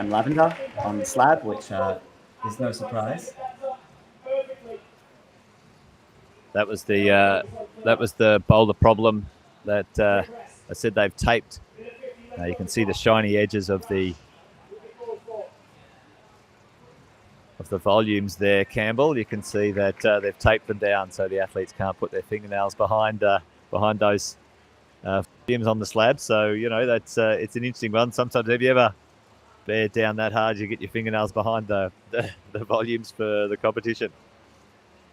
lavender on the slab, which is no surprise. That was the Boulder problem that I said they've taped. You can see the shiny edges of the volumes there, Campbell. You can see that they've taped them down so the athletes can't put their fingernails behind those volumes on the slab. So that's it's an interesting one. Sometimes, have you ever bear down that hard, you get your fingernails behind the volumes for the competition?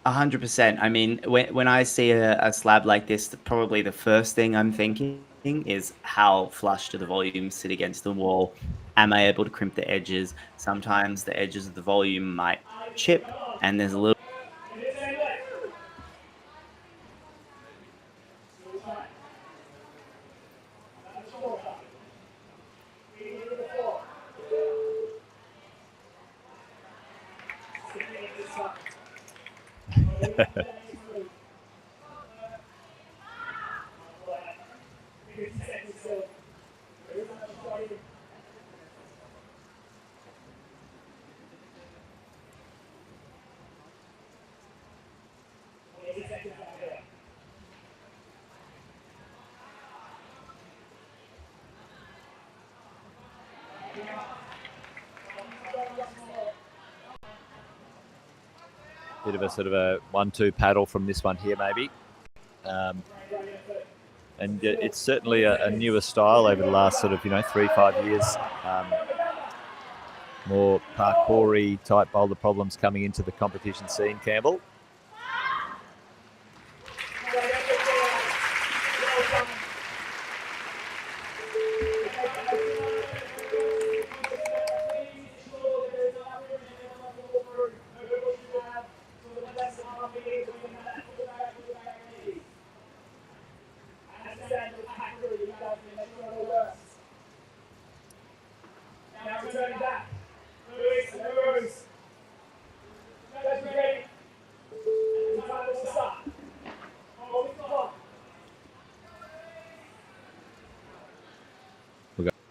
100%. I mean, when I see a slab like this, probably the first thing I'm thinking is how flush do the volumes sit against the wall? Am I able to crimp the edges? Sometimes the edges of the volume might chip, and there's a little bit of a sort of a 1-2 paddle from this one here, maybe. And it's certainly a newer style over the last sort of 3-5 years. More parkour-y type boulder problems coming into the competition scene, Campbell.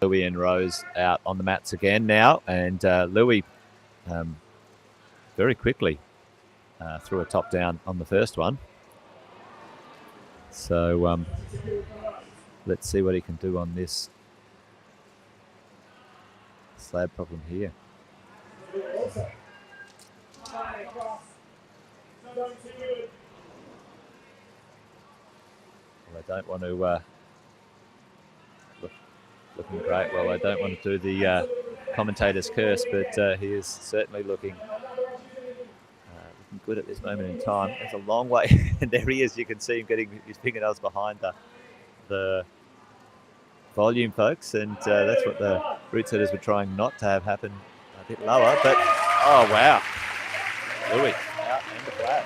Louis and Rose out on the mats again now, and Louis very quickly threw a top down on the first one. So let's see what he can do on this slab problem here. Well, I don't want to looking great. Well, I don't want to do the commentator's curse, but he is certainly looking good at this moment in time. It's a long way, and there he is. You can see him getting his fingernails behind the volume, folks, and that's what the route setters were trying not to have happen a bit lower. But oh wow, Louis out and the flat.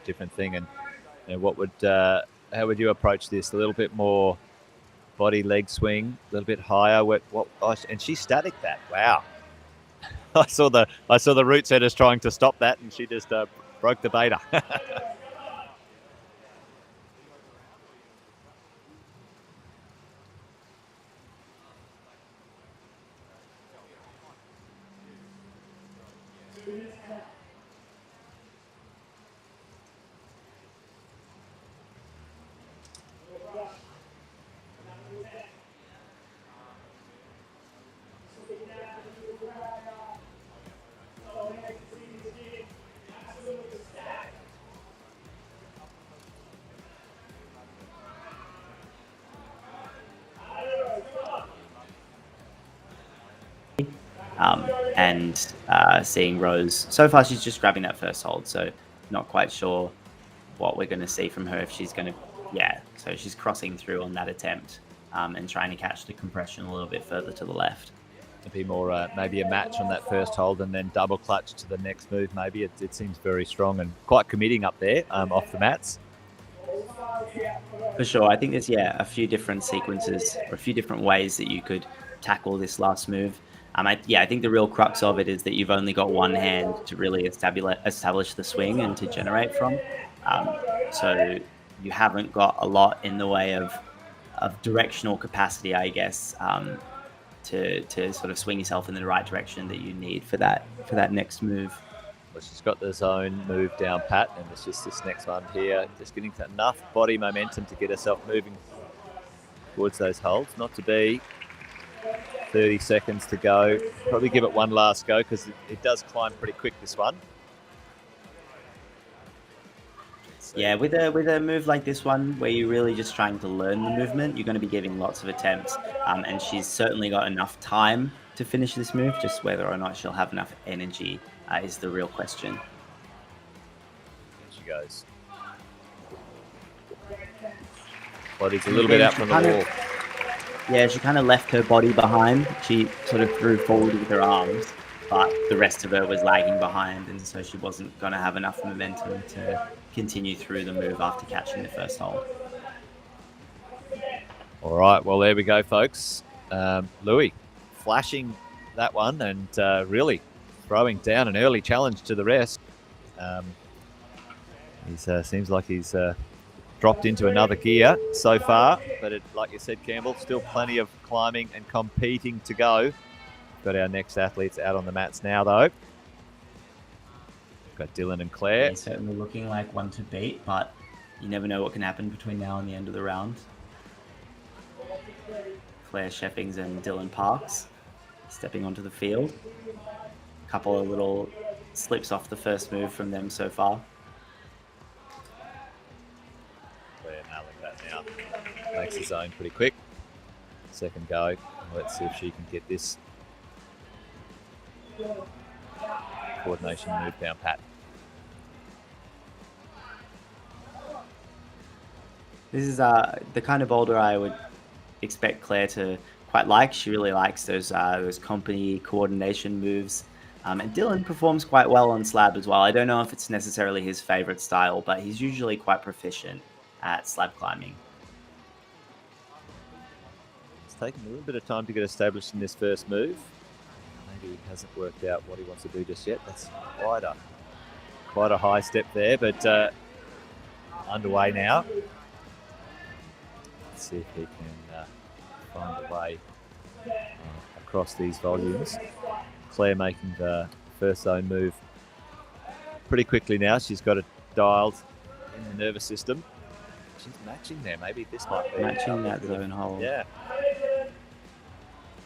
Different thing, and what would how would you approach this? A little bit more body leg swing, a little bit higher. And she static that. Wow. I saw the route setters trying to stop that, and she just broke the beta. and seeing Rose. So far, she's just grabbing that first hold, so not quite sure what we're going to see from her if she's going to... Yeah, so she's crossing through on that attempt. and trying to catch the compression a little bit further to the left. It'd be more maybe a match on that first hold and then double clutch to the next move. Maybe it seems very strong and quite committing up there off the mats. For sure. I think there's, a few different sequences or a few different ways that you could tackle this last move. I think the real crux of it is that you've only got one hand to really establish the swing and to generate from. So you haven't got a lot in the way of directional capacity, I guess, to sort of swing yourself in the right direction that you need for that next move. Well, she's got the zone move down pat, and it's just this next one here, just getting enough body momentum to get herself moving towards those holds. Not to be 30 seconds to go. Probably give it one last go because it does climb pretty quick, this one. Yeah, with a move like this one, where you're really just trying to learn the movement, you're going to be giving lots of attempts. And she's certainly got enough time to finish this move, just whether or not she'll have enough energy is the real question. Here she goes. Body's a little bit out from the wall. Yeah, she kind of left her body behind. She sort of threw forward with her arms, but the rest of her was lagging behind, and so she wasn't going to have enough momentum to continue through the move after catching the first hole. All right, well, there we go, folks. Louis flashing that one and really throwing down an early challenge to the rest. He seems like he's dropped into another gear so far, but like you said, Campbell, still plenty of climbing and competing to go. Got our next athletes out on the mats now, though. Got Dylan and Claire. They're certainly looking like one to beat, but you never know what can happen between now and the end of the round. Claire Sheffings and Dylan Parks stepping onto the field. A couple of little slips off the first move from them so far. Claire nailing that now. Makes his own pretty quick. Second go. Let's see if she can get this coordination move down pat. This is the kind of boulder I would expect Claire to quite like. She really likes those company coordination moves. And Dylan performs quite well on slab as well. I don't know if it's necessarily his favorite style, but he's usually quite proficient at slab climbing. It's taken a little bit of time to get established in this first move. Maybe he hasn't worked out what he wants to do just yet. That's quite a high step there, but underway now. Let's see if he can find a way across these volumes. Claire making the first zone move pretty quickly now. She's got it dialed in the nervous system. She's matching there. Maybe this might be matching that zone hold. Yeah.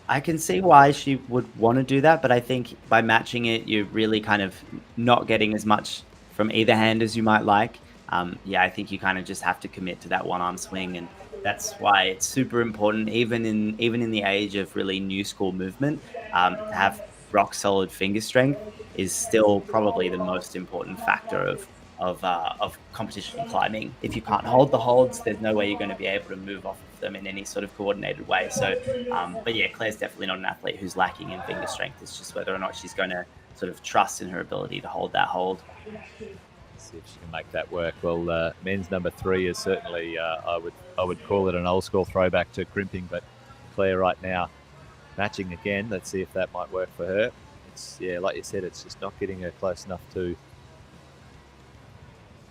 I can see why she would want to do that, but I think by matching it, you're really kind of not getting as much from either hand as you might like. I think you kind of just have to commit to that one-arm swing, and that's why it's super important, even in the age of really new school movement, to have rock solid finger strength is still probably the most important factor of competition climbing. If you can't hold the holds, there's no way you're going to be able to move off of them in any sort of coordinated way. So, but yeah, Claire's definitely not an athlete who's lacking in finger strength. It's just whether or not she's going to sort of trust in her ability to hold that hold. See if she can make that work. Well, men's number 3 is certainly, I would call it an old school throwback to crimping, but Claire right now matching again. Let's see if that might work for her. It's, yeah, like you said, it's just not getting her close enough to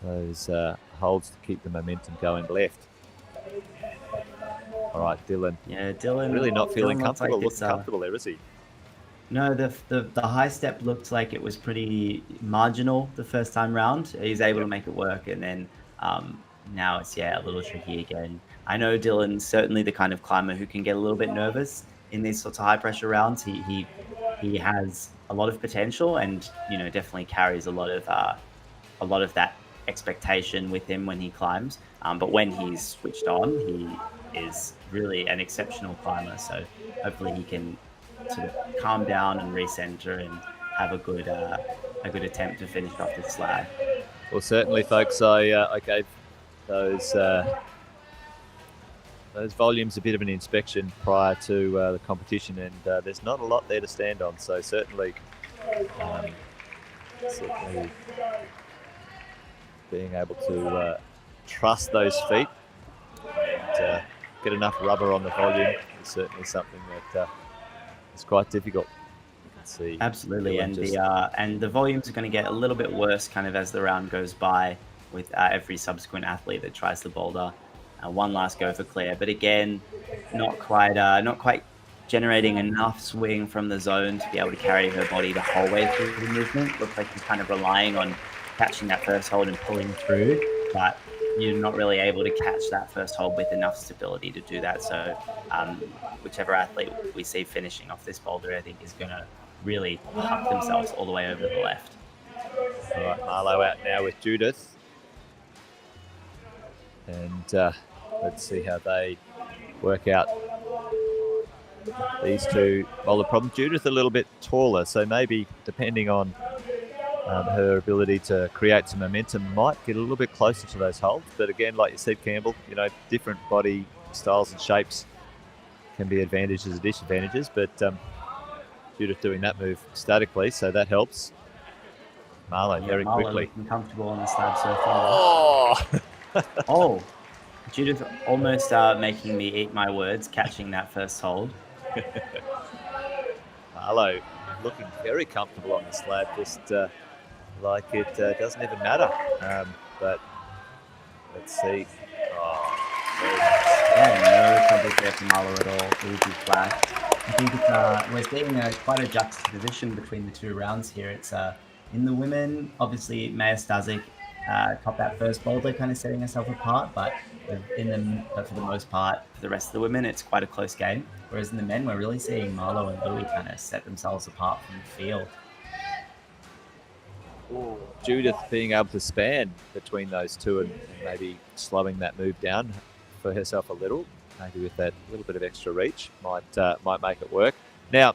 those holds to keep the momentum going left. All right, Dylan. Yeah, Dylan. Really not feeling comfortable. Like looks comfortable there, is he? No, the high step looked like it was pretty marginal the first time round. He's able to make it work, and then now it's a little tricky again. I know Dylan's certainly the kind of climber who can get a little bit nervous in these sorts of high pressure rounds. He has a lot of potential, and definitely carries a lot of that expectation with him when he climbs. But when he's switched on, he is really an exceptional climber. So hopefully he can sort of calm down and recenter and have a good attempt to finish off this slab. Well, certainly, folks, I gave those those volumes a bit of an inspection prior to the competition, and there's not a lot there to stand on. So certainly being able to trust those feet and get enough rubber on the volume is certainly something that is quite difficult. You can see absolutely, and the volumes are going to get a little bit worse kind of as the round goes by with every subsequent athlete that tries the boulder. One last go for Claire, but again, not quite generating enough swing from the zone to be able to carry her body the whole way through the movement. Looks like she's kind of relying on catching that first hold and pulling through, but you're not really able to catch that first hold with enough stability to do that. So whichever athlete we see finishing off this boulder, I think is going to really huck themselves all the way over to the left. All right, Marlo out now with Judith. And let's see how they work out these two boulder problems. Judith a little bit taller, so maybe depending on her ability to create some momentum, might get a little bit closer to those holds. But again, like you said, Campbell, different body styles and shapes can be advantages and disadvantages. But Judith doing that move statically, so that helps. Marlo very quickly. Comfortable on the slab so far. Oh, Judith almost making me eat my words, catching that first hold. Marlo looking very comfortable on the slab, just like it doesn't even matter. But let's see. Very nice. Yeah, no trouble there for Marlo at all. Easy flash. I think we're seeing quite a juxtaposition between the two rounds here. It's in the women, obviously Maya Stazic topped that first boulder, kind of setting herself apart, but for the most part, for the rest of the women, it's quite a close game. Whereas in the men, we're really seeing Marlo and Louis kind of set themselves apart from the field. Judith being able to span between those two and maybe slowing that move down for herself a little, maybe with that little bit of extra reach, might make it work. Now,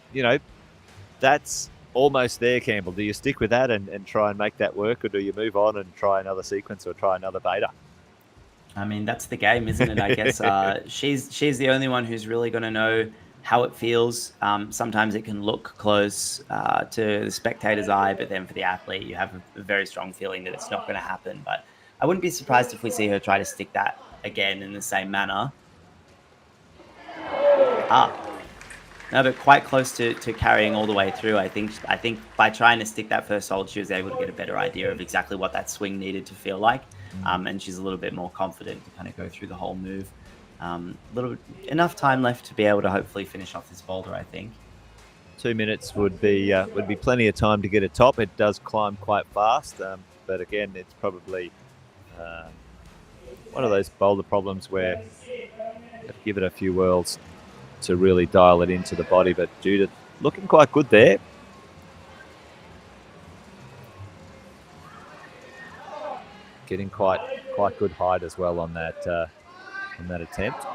that's almost there, Campbell. Do you stick with that and try and make that work, or do you move on and try another sequence or try another beta? I mean, that's the game, isn't it? I guess she's the only one who's really going to know how it feels. Sometimes it can look close to the spectator's eye, but then for the athlete, you have a very strong feeling that it's not going to happen. But I wouldn't be surprised if we see her try to stick that again in the same manner. No, but quite close to carrying all the way through. I think by trying to stick that first hold, she was able to get a better idea of exactly what that swing needed to feel like. And she's a little bit more confident to kind of go through the whole move. Enough time left to be able to hopefully finish off this boulder, I think. 2 minutes would be plenty of time to get a top. It does climb quite fast, but again, it's probably one of those boulder problems where you have to give it a few whirls to really dial it into the body. But Judith looking quite good there. Getting quite good height as well on that attempt.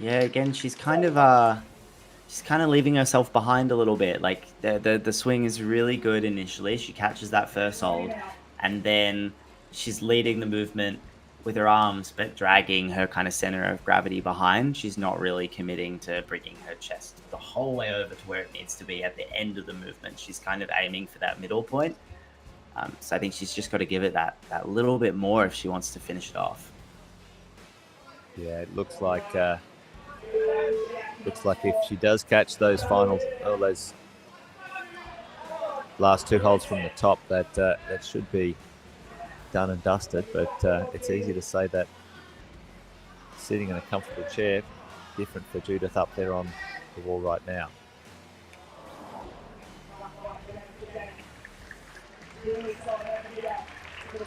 Yeah, again, she's kind of leaving herself behind a little bit. Like the swing is really good initially. She catches that first hold, and then she's leading the movement with her arms, but dragging her kind of center of gravity behind. She's not really committing to bringing her chest the whole way over to where it needs to be at the end of the movement. She's kind of aiming for that middle point. So I think she's just got to give it that little bit more if she wants to finish it off. Yeah, it looks like if she does catch those those last two holds from the top, that should be done and dusted. But it's easy to say that sitting in a comfortable chair. Different for Judith up there on the wall right now.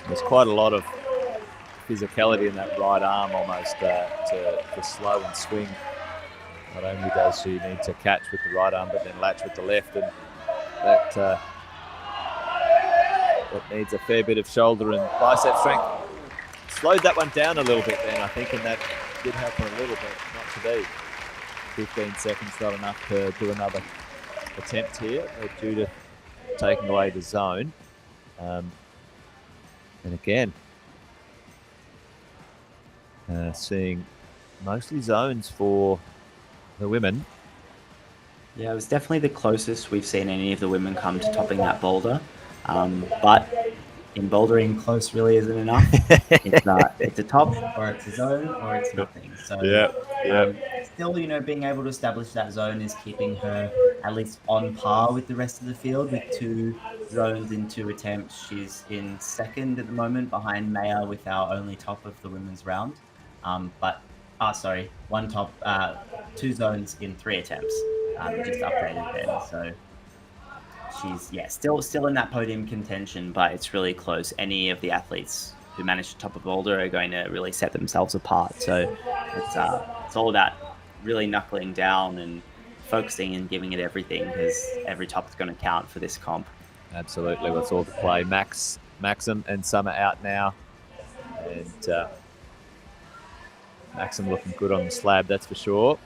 There's quite a lot of physicality in that right arm almost to slow and swing. Not only does she need to catch with the right arm, but then latch with the left, and that needs a fair bit of shoulder and bicep strength. Slowed that one down a little bit then, I think, and that did help her a little bit, not to be. 15 seconds, not enough to do another attempt here. Judith taking away the zone. And again, seeing mostly zones for the women. Yeah, it was definitely the closest we've seen any of the women come to topping that boulder. But in bouldering, close really isn't enough. It's a top, or it's a zone, or it's nothing. So Yeah. still, being able to establish that zone is keeping her at least on par with the rest of the field with 2 zones in 2 attempts. She's in second at the moment behind Maya with our only top of the women's round. One top, 2 zones in 3 attempts. Just updated then. So she's still in that podium contention, but it's really close. Any of the athletes who manage to top a boulder are going to really set themselves apart. So it's all about really knuckling down and focusing and giving it everything, because every top is going to count for this comp. Absolutely, let's all play. Maxim and Summer out now, and Maxim looking good on the slab, that's for sure.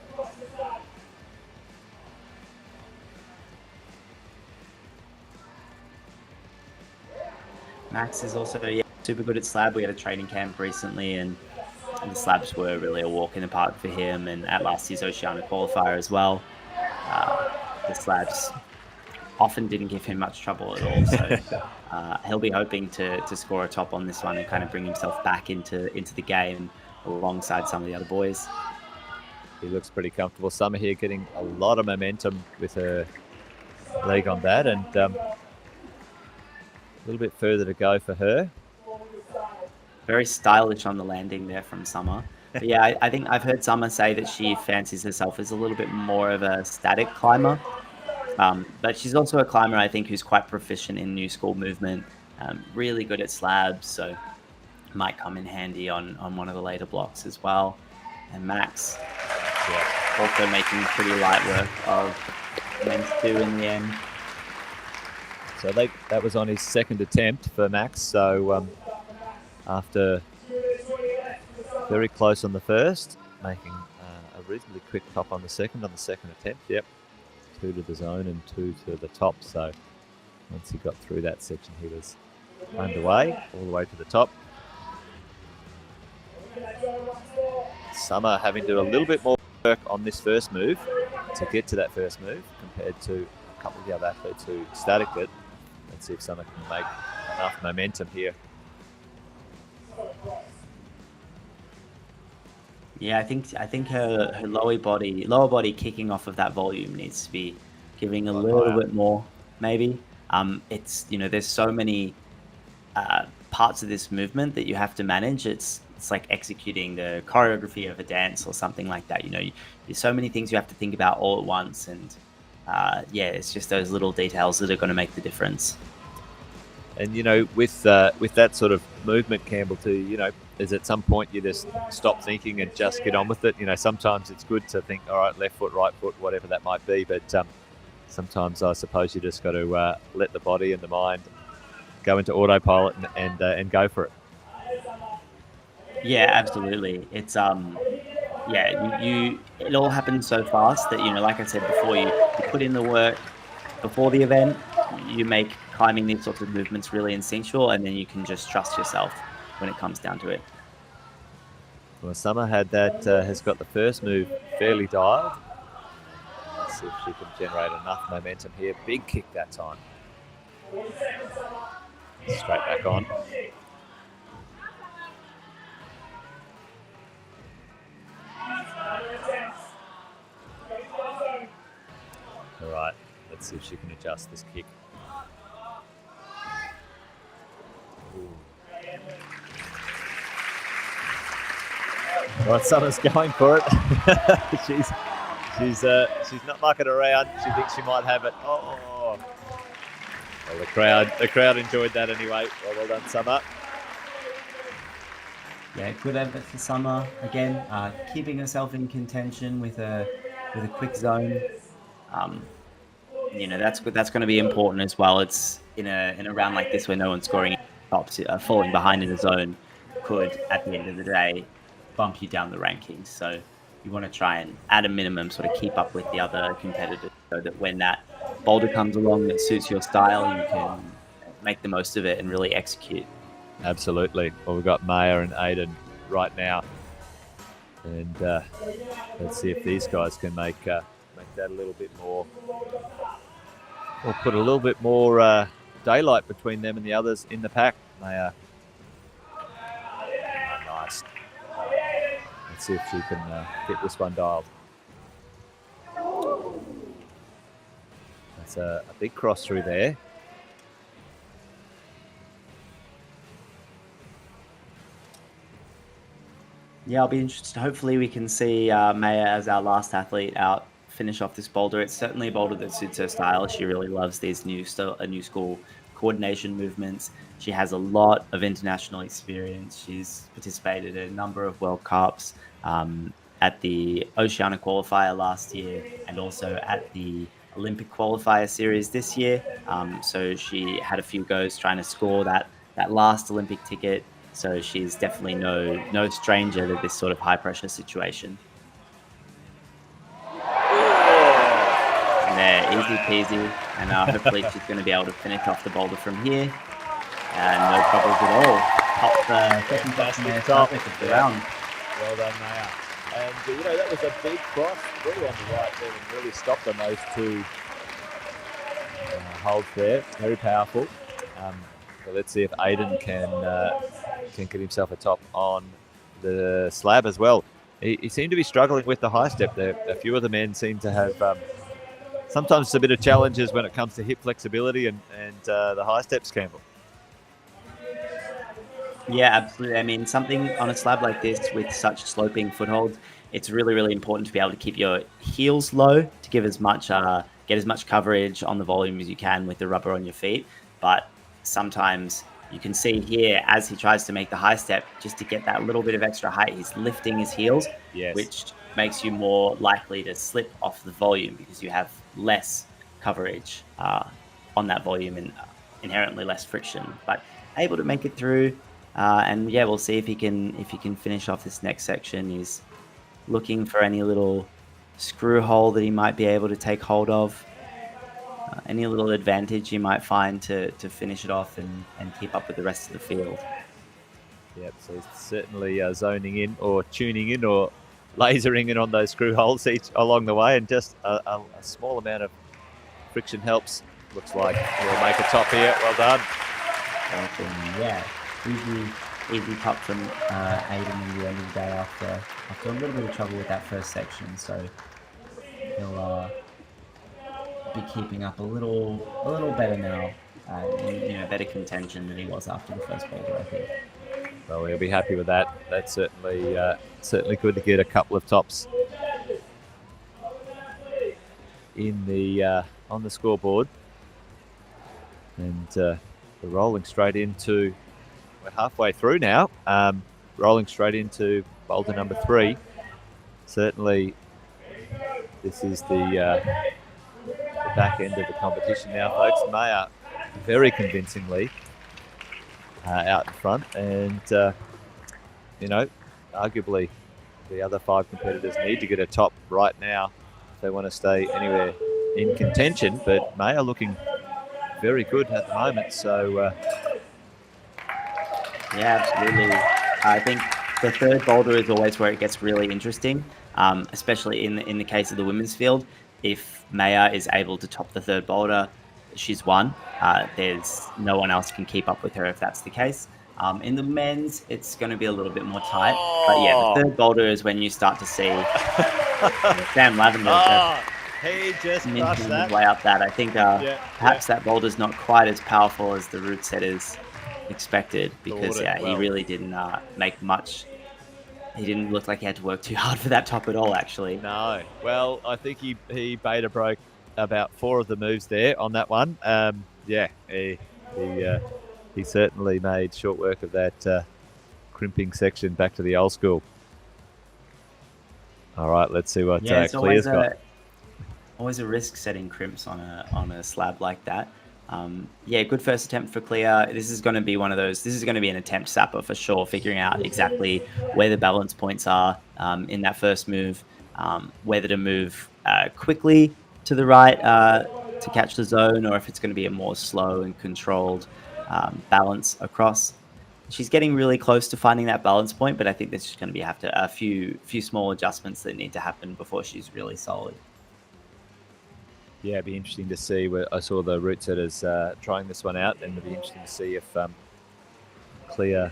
Max is also super good at slab. We had a training camp recently, and the slabs were really a walk in the park for him, and at last year's Oceania qualifier as well. The slabs often didn't give him much trouble at all, so he'll be hoping to score a top on this one and kind of bring himself back into the game alongside some of the other boys. He looks pretty comfortable. Summer here getting a lot of momentum with her leg on that, and a little bit further to go for her. Very stylish on the landing there from Summer. But yeah, I think I've heard Summer say that she fancies herself as a little bit more of a static climber. But she's also a climber, I think, who's quite proficient in new school movement, really good at slabs, so might come in handy on one of the later blocks as well. And Max, also making pretty light work of men's 2 in the end. So that was on his second attempt for Max. So after very close on the first, making a reasonably quick top on the second attempt. Yep, 2 to the zone and 2 to the top. So once he got through that section, he was underway all the way to the top. Summer having to do a little bit more work on this first move to get to that first move compared to a couple of the other athletes who staticed it. Let's see if Summer can make enough momentum here. Yeah, I think her lower body kicking off of that volume needs to be giving a little bit more, maybe. It's there's so many parts of this movement that you have to manage. It's like executing the choreography of a dance or something like that. There's so many things you have to think about all at once, and it's just those little details that are going to make the difference. And with that sort of movement, Campbell, too, is at some point you just stop thinking and just get on with it. Sometimes it's good to think, all right, left foot, right foot, whatever that might be. But sometimes I suppose you just got to let the body and the mind go into autopilot and go for it. Yeah, absolutely. It's it all happens so fast that like I said before, you put in the work before the event, you make climbing these sorts of movements really instinctual, and then you can just trust yourself when it comes down to it. Well, Summer has got the first move fairly dialed. Let's see if she can generate enough momentum here. Big kick that time. Straight back on. All right, let's see if she can adjust this kick. All right, Summer's going for it. she's not mucking around. She thinks she might have it. Oh, well, the crowd enjoyed that anyway. Well done, Summer. Yeah, good effort for Summer again, keeping herself in contention with a quick zone. That's going to be important as well. It's in a round like this where no one's scoring tops, falling behind in a zone could, at the end of the day, bump you down the rankings. So you want to try and, at a minimum, sort of keep up with the other competitors, so that when that boulder comes along that suits your style, you can make the most of it and really execute. Absolutely. Well, we've got Maya and Aiden right now And let's see if these guys can make that a little bit more, or put a little bit more daylight between them and the others in the pack. They are nice. Let's see if she can get this one dialed. That's a big cross through there. Yeah, I'll be interested. Hopefully we can see Maya as our last athlete out finish off this boulder. It's certainly a boulder that suits her style. She really loves these new school coordination movements. She has a lot of international experience. She's participated in a number of World Cups, at the Oceania qualifier last year, and also at the Olympic qualifier series this year. So she had a few goes trying to score that last Olympic ticket. So she's definitely no stranger to this sort of high pressure situation. And there, easy peasy, and hopefully she's going to be able to finish off the boulder from here. No troubles at all. Top the second button there, top of the round. Well done, Maya. And that was a big cross, really on the right there, and really stopped on those two holds there. Very powerful. So let's see if Aiden can get himself a top on the slab as well. He seemed to be struggling with the high step there. A few of the men seem to have sometimes a bit of challenges when it comes to hip flexibility and the high steps, Campbell. Yeah, absolutely. I mean, something on a slab like this with such sloping footholds, it's really, really important to be able to keep your heels low to give as much get as much coverage on the volume as you can with the rubber on your feet. But sometimes you can see here as he tries to make the high step, just to get that little bit of extra height, he's lifting his heels, yes, which makes you more likely to slip off the volume because you have less coverage on that volume and inherently less friction. But able to make it through. And yeah, we'll see if he can finish off this next section. He's looking for any little screw hole that he might be able to take hold of, any little advantage he might find to finish it off and keep up with the rest of the field. Yep, so he's certainly zoning in or tuning in or lasering in on those screw holes each along the way, and just a small amount of friction helps. Looks like he'll make a top here. Well done. Yeah. Easy top from Aiden in the end of the day after a little bit of trouble with that first section. So he'll be keeping up a little better now. Better contention than he was after the first boulder, I think. Well, he'll be happy with that. That's certainly good to get a couple of tops in the on the scoreboard, and we're rolling straight into. We're halfway through now, rolling straight into boulder number 3. Certainly, this is the back end of the competition now, folks. Maya very convincingly out in front, and arguably the other 5 competitors need to get a top right now if they want to stay anywhere in contention. But Maya looking very good at the moment, so. Yeah, absolutely. I think the third boulder is always where it gets really interesting, especially in the case of the women's field. If Maya is able to top the third boulder, she's won. There's no one else can keep up with her if that's the case. In the men's, it's going to be a little bit more tight. But yeah, the third boulder is when you start to see Sam Lavender he just crushed that. Way up that. I think perhaps that boulder's not quite as powerful as the root setters expected, because he really didn't make much. He didn't look like he had to work too hard for that top at all, actually. No. Well, I think he beta broke about 4 of the moves there on that one. He certainly made short work of that crimping section back to the old school. All right, let's see what Clear's got. Always a risk setting crimps on a slab like that. Good first attempt for Clear. This is going to be one of those. This is going to be an attempt sapper for sure, figuring out exactly where the balance points are in that first move, whether to move quickly to the right to catch the zone, or if it's going to be a more slow and controlled balance across. she's getting really close to finding that balance point, but I think there's just going to be a few small adjustments that need to happen before she's really solid. Yeah, it'd be interesting to see. I saw the route setters trying this one out, and it'd be interesting to see if Clea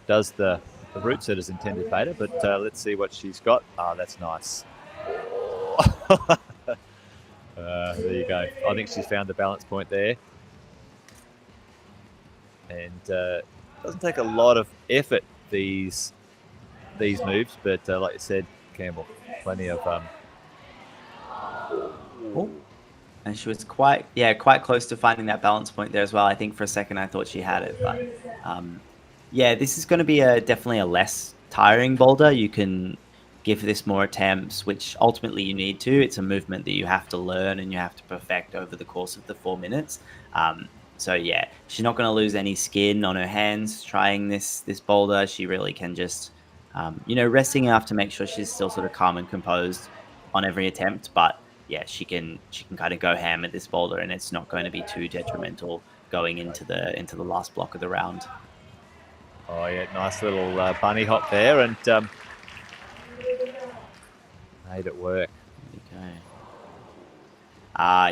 does the route setter's intended beta. But let's see what she's got. That's nice. There you go. I think she's found the balance point there. And it doesn't take a lot of effort, these moves, but like you said, Campbell, plenty of... And she was quite close to finding that balance point there as well. I think for a second I thought she had it, but yeah, this is going to be definitely a less tiring boulder. You can give this more attempts, which ultimately you need to. It's a movement that you have to learn and you have to perfect over the course of the 4 minutes. So yeah, she's not going to lose any skin on her hands trying this boulder. She really can just, resting enough to make sure she's still sort of calm and composed on every attempt. But yeah, she can kind of go ham at this boulder, and it's not going to be too detrimental going into the last block of the round. Oh yeah, nice little bunny hop there, and made it work. Okay.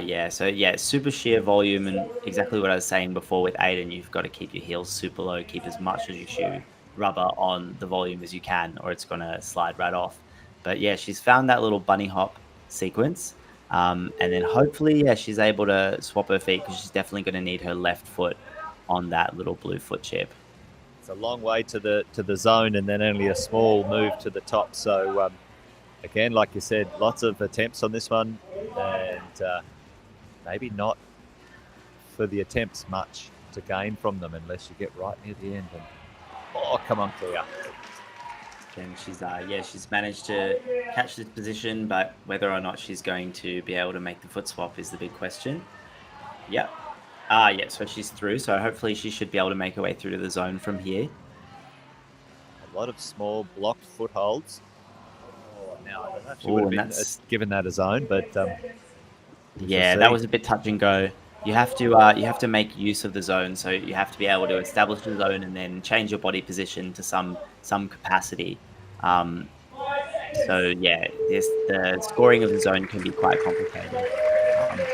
Yeah. So yeah, super sheer volume, and exactly what I was saying before with Aiden. You've got to keep your heels super low, keep as much as your shoe rubber on the volume as you can, or it's going to slide right off. But yeah, she's found that little bunny hop sequence. And then hopefully, yeah, she's able to swap her feet, because she's definitely going to need her left foot on that little blue foot chip. It's a long way to the zone, and then only a small move to the top. So again, like you said, lots of attempts on this one, and maybe not for the attempts much to gain from them unless you get right near the end. And oh, come on, Clea. And she's managed to catch this position, but whether or not she's going to be able to make the foot swap is the big question. Yep. Yeah, so she's through, so hopefully she should be able to make her way through to the zone from here. A lot of small blocked footholds. Oh, now I don't know if she would have been given that a zone, but yeah, that was a bit touch and go. You have to make use of the zone, so you have to be able to establish the zone and then change your body position to some capacity. So yeah, the scoring of the zone can be quite complicated.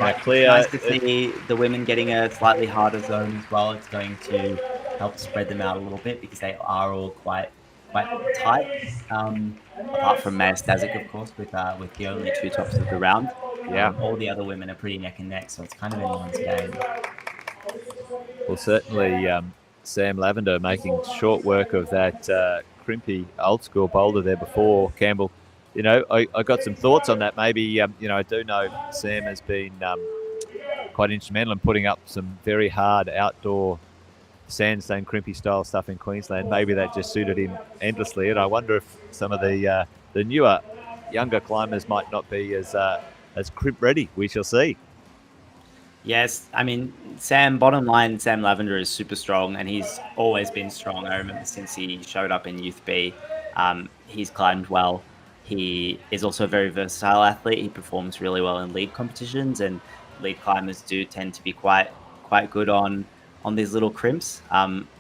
Nice to see the women getting a slightly harder zone as well. It's going to help spread them out a little bit, because they are all quite tight. Apart from Maya Stazic, of course, with the only 2 tops of the round. Yeah, all the other women are pretty neck and neck, so it's kind of anyone's game. Well, certainly Sam Lavender making short work of that crimpy old school boulder there before, Campbell. I got some thoughts on that. Maybe, I do know Sam has been quite instrumental in putting up some very hard outdoor sandstone crimpy style stuff in Queensland. Maybe that just suited him endlessly, and I wonder if some of the newer, younger climbers might not be as crimp ready. We shall see. Yes, I mean, bottom line, Sam Lavender is super strong, and he's always been strong. I remember since he showed up in Youth B, he's climbed well. He is also a very versatile athlete. He performs really well in lead competitions, and lead climbers do tend to be quite good on these little crimps.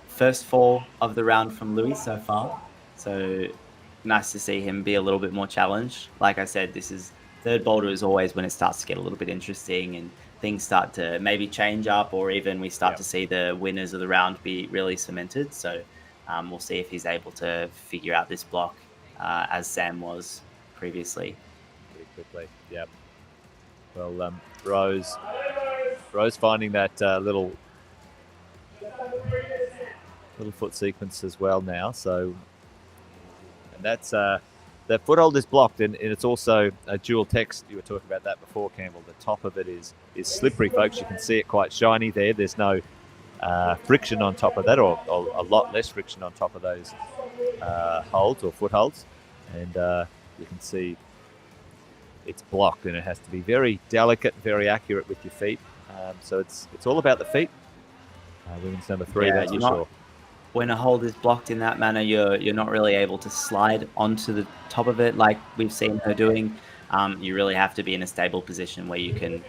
First fall of the round from Louis so far, so nice to see him be a little bit more challenged. Like I said, third boulder is always when it starts to get a little bit interesting and things start to maybe change up, or even we start to see the winners of the round be really cemented. So we'll see if he's able to figure out this block as Sam was previously. Pretty quickly, yeah. Well, Rose finding that little foot sequence as well now. So, and that's the foothold is blocked, and it's also a dual text. You were talking about that before, Campbell. The top of it is slippery, folks. You can see it quite shiny there. There's no friction on top of that, or a lot less friction on top of those holds or footholds. And you can see it's blocked, and it has to be very delicate, very accurate with your feet. So it's all about the feet. Women's number 3, that's for sure. When a hold is blocked in that manner, you're not really able to slide onto the top of it like we've seen her doing. You really have to be in a stable position where you can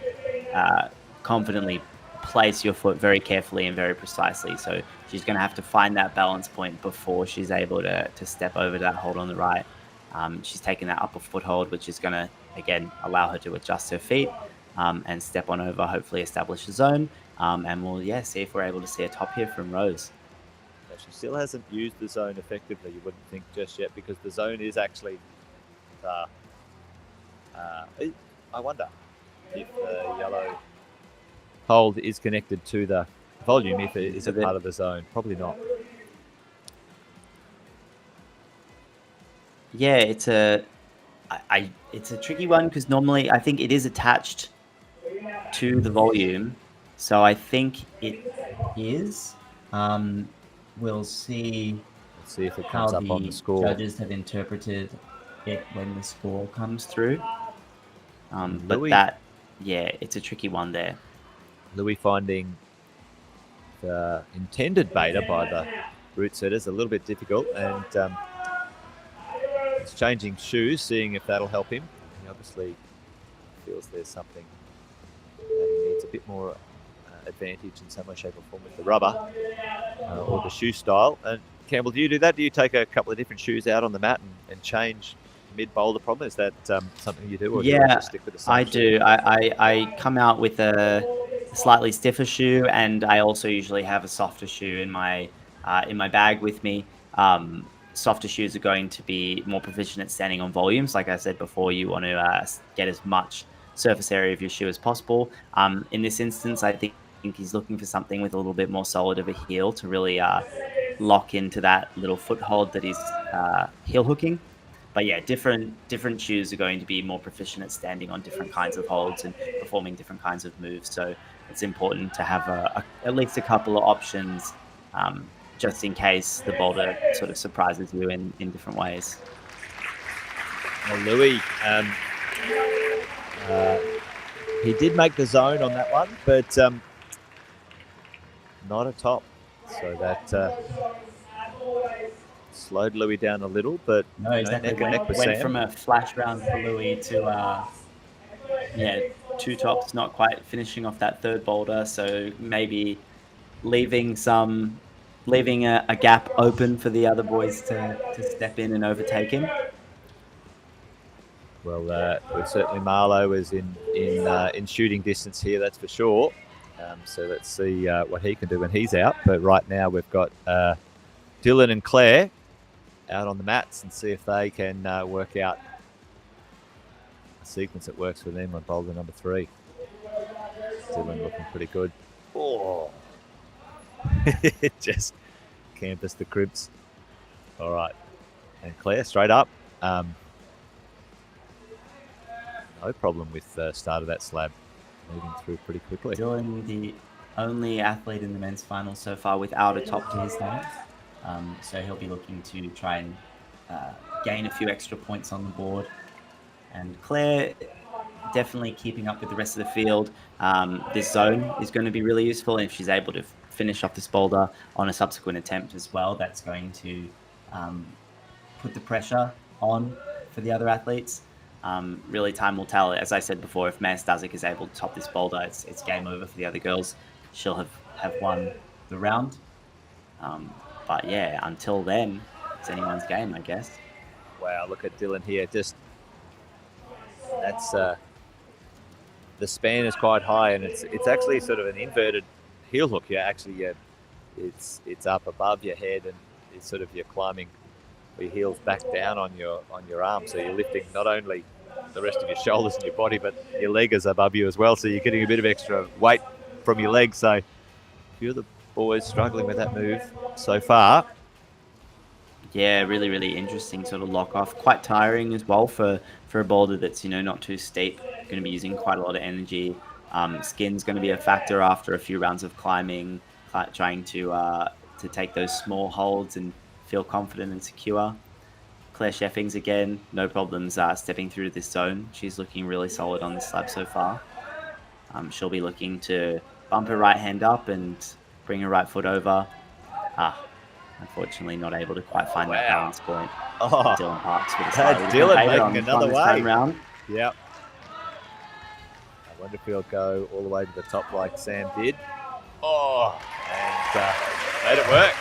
confidently place your foot very carefully and very precisely. So she's going to have to find that balance point before she's able to step over that hold on the right. She's taking that upper foothold, which is going to, again, allow her to adjust her feet and step on over, hopefully establish a zone. And we'll, see if we're able to see a top here from Rose. She still hasn't used the zone effectively, you wouldn't think just yet, because the zone is actually I wonder if the yellow hold is connected to the volume, if it is a part of the zone. Probably not. Yeah, it's a tricky one, because normally I think it is attached to the volume. So I think it is. We'll see. Let's see if it comes up on the score. Judges have interpreted it when the score comes through. But that, it's a tricky one there. Louis finding the intended beta by the root setters a little bit difficult, and he's changing shoes, seeing if that'll help him. He obviously feels there's something that he needs a bit more advantage in some way, shape or form with the rubber or the shoe style. And Campbell, do you do that? Do you take a couple of different shoes out on the mat and change mid-boulder problem? Is that something you do? Or do you just stick with the same I do. I come out with a slightly stiffer shoe, and I also usually have a softer shoe in my bag with me. Softer shoes are going to be more proficient at standing on volumes. Like I said before, you want to get as much surface area of your shoe as possible. In this instance, I think he's looking for something with a little bit more solid of a heel to really lock into that little foothold that he's heel hooking. But yeah, different shoes are going to be more proficient at standing on different kinds of holds and performing different kinds of moves. So it's important to have at least a couple of options just in case the boulder sort of surprises you in different ways. Well, Louis, he did make the zone on that one, but not a top. So that slowed Louis down a little, but no, exactly. Went from a flash round for Louis to two tops, not quite finishing off that third boulder. So maybe leaving a gap open for the other boys to step in and overtake him. Well, certainly Marlowe is in shooting distance here, that's for sure. So let's see what he can do when he's out. But right now we've got Dylan and Claire out on the mats and see if they can work out a sequence that works for them on boulder number 3. Dylan looking pretty good. Oh, just campus the cribs. All right, and Claire straight up. No problem with the start of that slab, moving through pretty quickly. Dylan, the only athlete in the men's final so far without a top to his name. So he'll be looking to try and gain a few extra points on the board. And Claire definitely keeping up with the rest of the field. This zone is going to be really useful, and if she's able to finish off this boulder on a subsequent attempt as well, that's going to put the pressure on for the other athletes. Really, time will tell. As I said before, if Maya Stazik is able to top this boulder, it's game over for the other girls. She'll have won the round. But yeah, until then, it's anyone's game, I guess. Wow, look at Dylan here. Just that's the span is quite high, and it's actually sort of an inverted heel hook. It's up above your head, and it's sort of you're climbing your heels back down on your arm, so you're lifting not only the rest of your shoulders and your body, but your leg is above you as well, so you're getting a bit of extra weight from your legs. So a few of the boys struggling with that move so far. Yeah, really, really interesting sort of lock off. Quite tiring as well for a boulder that's not too steep. Going to be using quite a lot of energy. Skin's going to be a factor after a few rounds of climbing, trying to take those small holds and feel confident and secure. Claire Sheffings again, no problems stepping through this zone. She's looking really solid on this slab so far. She'll be looking to bump her right hand up and bring her right foot over. Unfortunately not able to quite find that balance point. Dylan Parks with a Dylan making another wave. Round. Yep. wonder if he'll go all the way to the top like Sam did. Oh, and made it work.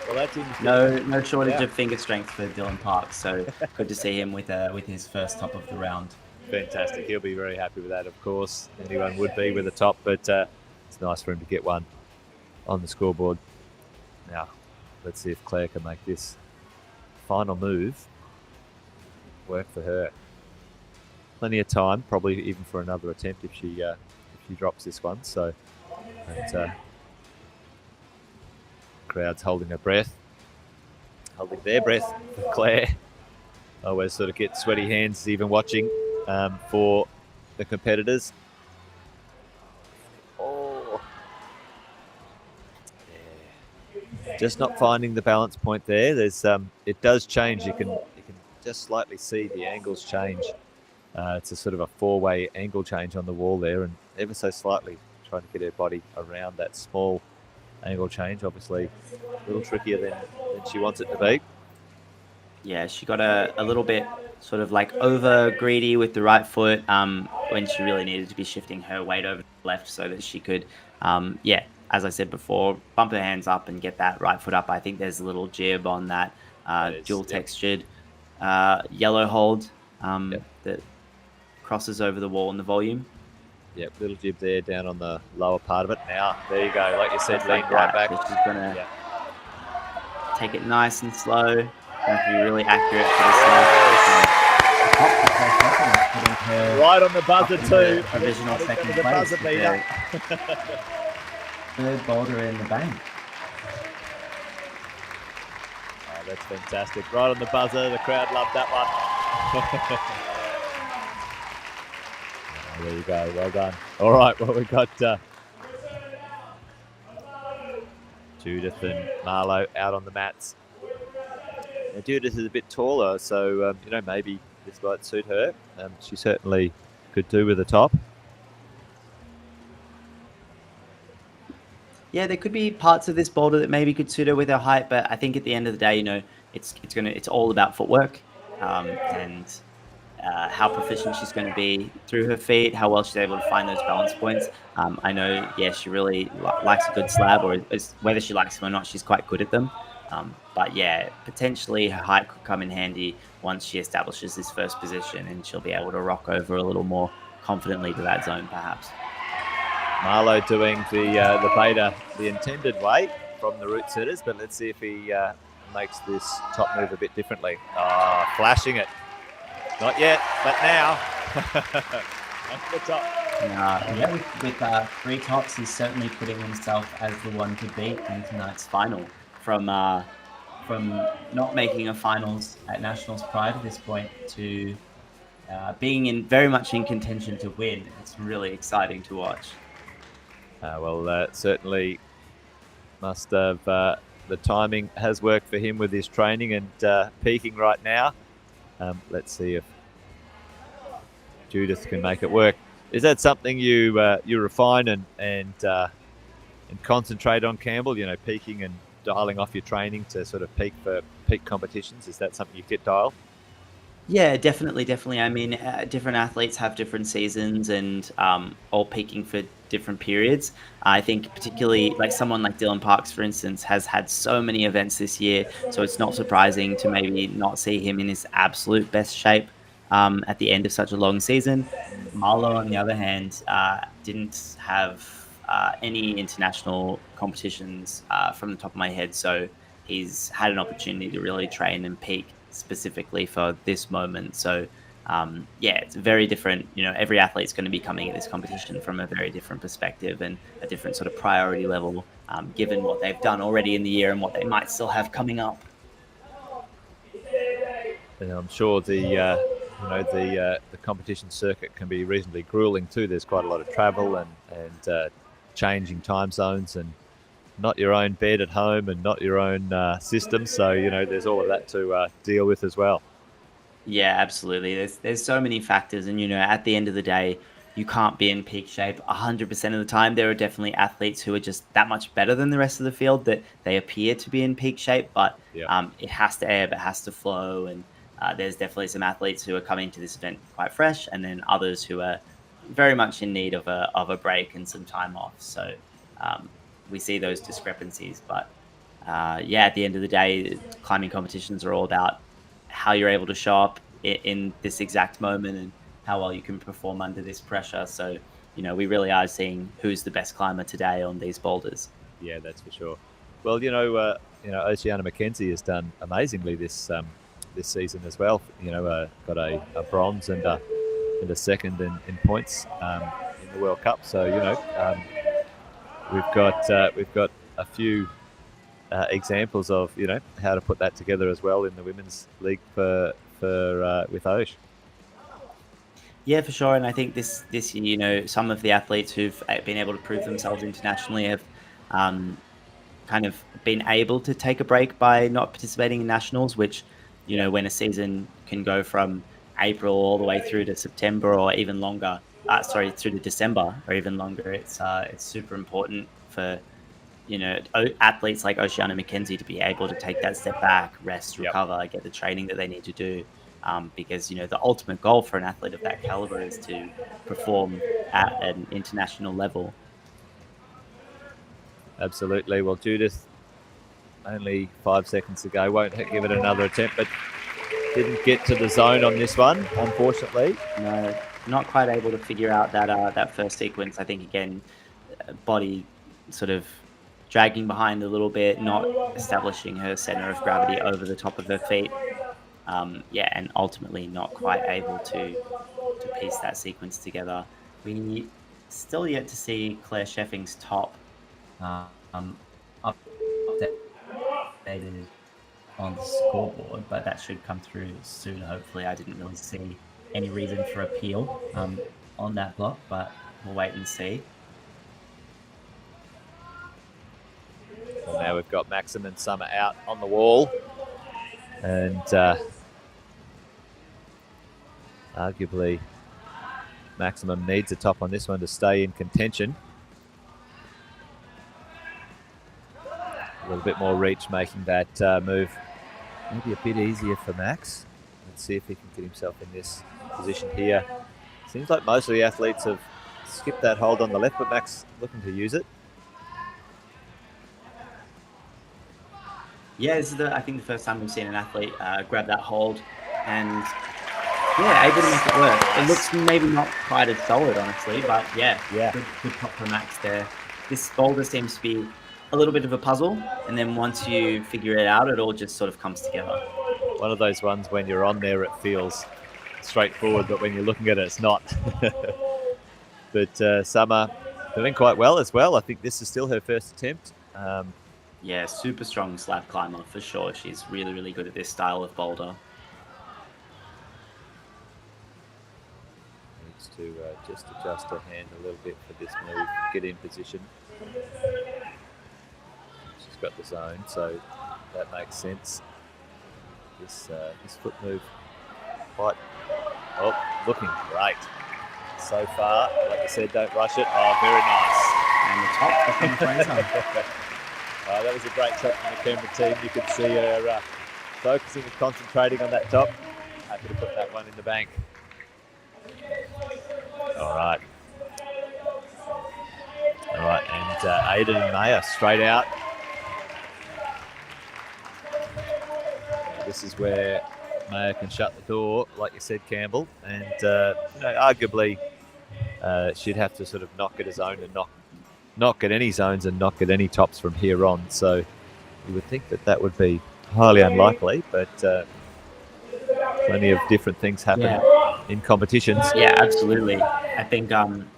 Well, that's interesting. No shortage of finger strength for Dylan Parks. So good to see him with his first top of the round. Fantastic. He'll be very happy with that, of course. Anyone would be with a top, but it's nice for him to get one on the scoreboard. Now, let's see if Claire can make this final move work for her. Plenty of time, probably even for another attempt if she drops this one. So, crowd's holding their breath for Claire. I always sort of get sweaty hands even watching for the competitors. Oh, yeah. Just not finding the balance point there. There's it does change. You can just slightly see the angles change. It's a sort of a 4-way angle change on the wall there, and ever so slightly trying to get her body around that small angle change. Obviously a little trickier than she wants it to be. Yeah, she got a little bit sort of like over greedy with the right foot when she really needed to be shifting her weight over to the left so that she could, as I said before, bump her hands up and get that right foot up. I think there's a little jib on that dual textured yellow hold that crosses over the wall in the volume. Yep, little jib there down on the lower part of it. Now, there you go. Like you said, lean right back. So she's going to take it nice and slow. Going to be really accurate for the right on the buzzer too. Provisional second place. Buzzer beater. Third Boulder in the bank. Oh, that's fantastic. Right on the buzzer. The crowd loved that one. Oh, there you go. Well done. All right. Well, we've got Judith and Marlo out on the mats. Now, Judith is a bit taller, so maybe this might suit her. She certainly could do with a top. Yeah, there could be parts of this boulder that maybe could suit her with her height, but I think at the end of the day, it's all about footwork and how proficient she's going to be through her feet, how well she's able to find those balance points. I know, she really likes a good slab, or whether she likes them or not, she's quite good at them. But yeah, potentially her height could come in handy once she establishes this first position, and she'll be able to rock over a little more confidently to that zone, perhaps. Marlo doing the beta the intended way from the root setters, but let's see if he makes this top move a bit differently. Flashing it. Not yet, but now. That's the top. With 3 tops, he's certainly putting himself as the one to beat in tonight's final. From not making a finals at Nationals prior to this point to being very much in contention to win. It's really exciting to watch. Certainly must have the timing has worked for him with his training and peaking right now. Let's see if Judith can make it work. Is that something you refine and concentrate on, Campbell? Peaking and dialing off your training to sort of peak for peak competitions. Is that something you get dialed? Yeah, definitely. I mean, different athletes have different seasons and all peaking for different periods. I think particularly like someone like Dylan Parks, for instance, has had so many events this year, so it's not surprising to maybe not see him in his absolute best shape at the end of such a long season. Marlo, on the other hand, didn't have any international competitions from the top of my head, so he's had an opportunity to really train and peak specifically for this moment. So it's very different. Every athlete's going to be coming at this competition from a very different perspective and a different sort of priority level, given what they've done already in the year and what they might still have coming up. And I'm sure the competition circuit can be reasonably grueling too. There's quite a lot of travel and changing time zones and not your own bed at home and not your own system. So, there's all of that to deal with as well. Yeah, absolutely. There's so many factors. And, at the end of the day, you can't be in peak shape 100% of the time. There are definitely athletes who are just that much better than the rest of the field that they appear to be in peak shape, but it has to ebb, it has to flow. And there's definitely some athletes who are coming to this event quite fresh, and then others who are very much in need of a break and some time off. So we see those discrepancies. But yeah, at the end of the day, climbing competitions are all about how you're able to show up in this exact moment and how well you can perform under this pressure. So, we really are seeing who's the best climber today on these boulders. Yeah, that's for sure. Well, Oceania Mackenzie has done amazingly this season as well. Got a bronze and a second in points in the World Cup. So we've got a few examples of how to put that together as well in the women's league with Osh. Yeah, for sure. And I think this year, some of the athletes who've been able to prove themselves internationally have kind of been able to take a break by not participating in nationals, which, when a season can go from April all the way through to September or even longer, through to December or even longer, it's super important for, athletes like Oceania Mackenzie to be able to take that step back, rest, recover, get the training that they need to do. Because, the ultimate goal for an athlete of that caliber is to perform at an international level. Absolutely. Well, Judith, only 5 seconds to go. Won't give it another attempt, but didn't get to the zone on this one, unfortunately. No, not quite able to figure out that first sequence. I think, again, body sort of dragging behind a little bit, not establishing her center of gravity over the top of her feet. And ultimately not quite able to piece that sequence together. We still yet to see Claire Sheffing's top updated on the scoreboard, but that should come through soon. Hopefully, I didn't really see any reason for appeal on that block, but we'll wait and see. Well, now we've got Maxim and Summer out on the wall, and arguably Maximum needs a top on this one to stay in contention. A little bit more reach, making that move maybe a bit easier for Max. Let's see if he can get himself in this position here. Seems like most of the athletes have skipped that hold on the left, but Max looking to use it. Yeah, this is I think the first time we've seen an athlete grab that hold and able to make it work. It looks maybe not quite as solid, honestly, but yeah. Good top for Max there. This boulder seems to be a little bit of a puzzle, and then once you figure it out, it all just sort of comes together. One of those ones when you're on there, it feels straightforward, but when you're looking at it, it's not. But Summer doing quite well as well. I think this is still her first attempt. Yeah, super strong slab climber for sure. She's really, really good at this style of boulder. Needs to just adjust her hand a little bit for this move, get in position. She's got the zone, so that makes sense. This foot move looking great so far. Like I said, don't rush it. Oh, very nice. And the top from Fraser. That was a great shot from the camera team. You could see her focusing and concentrating on that top. Happy to put that one in the bank. All right, and Aiden and Maya straight out. This is where Maya can shut the door, like you said, Campbell, and arguably she'd have to sort of knock at a zone and not get any zones and not get any tops from here on. So you would think that would be highly unlikely, but plenty of different things happen in competitions. Yeah, absolutely. I think,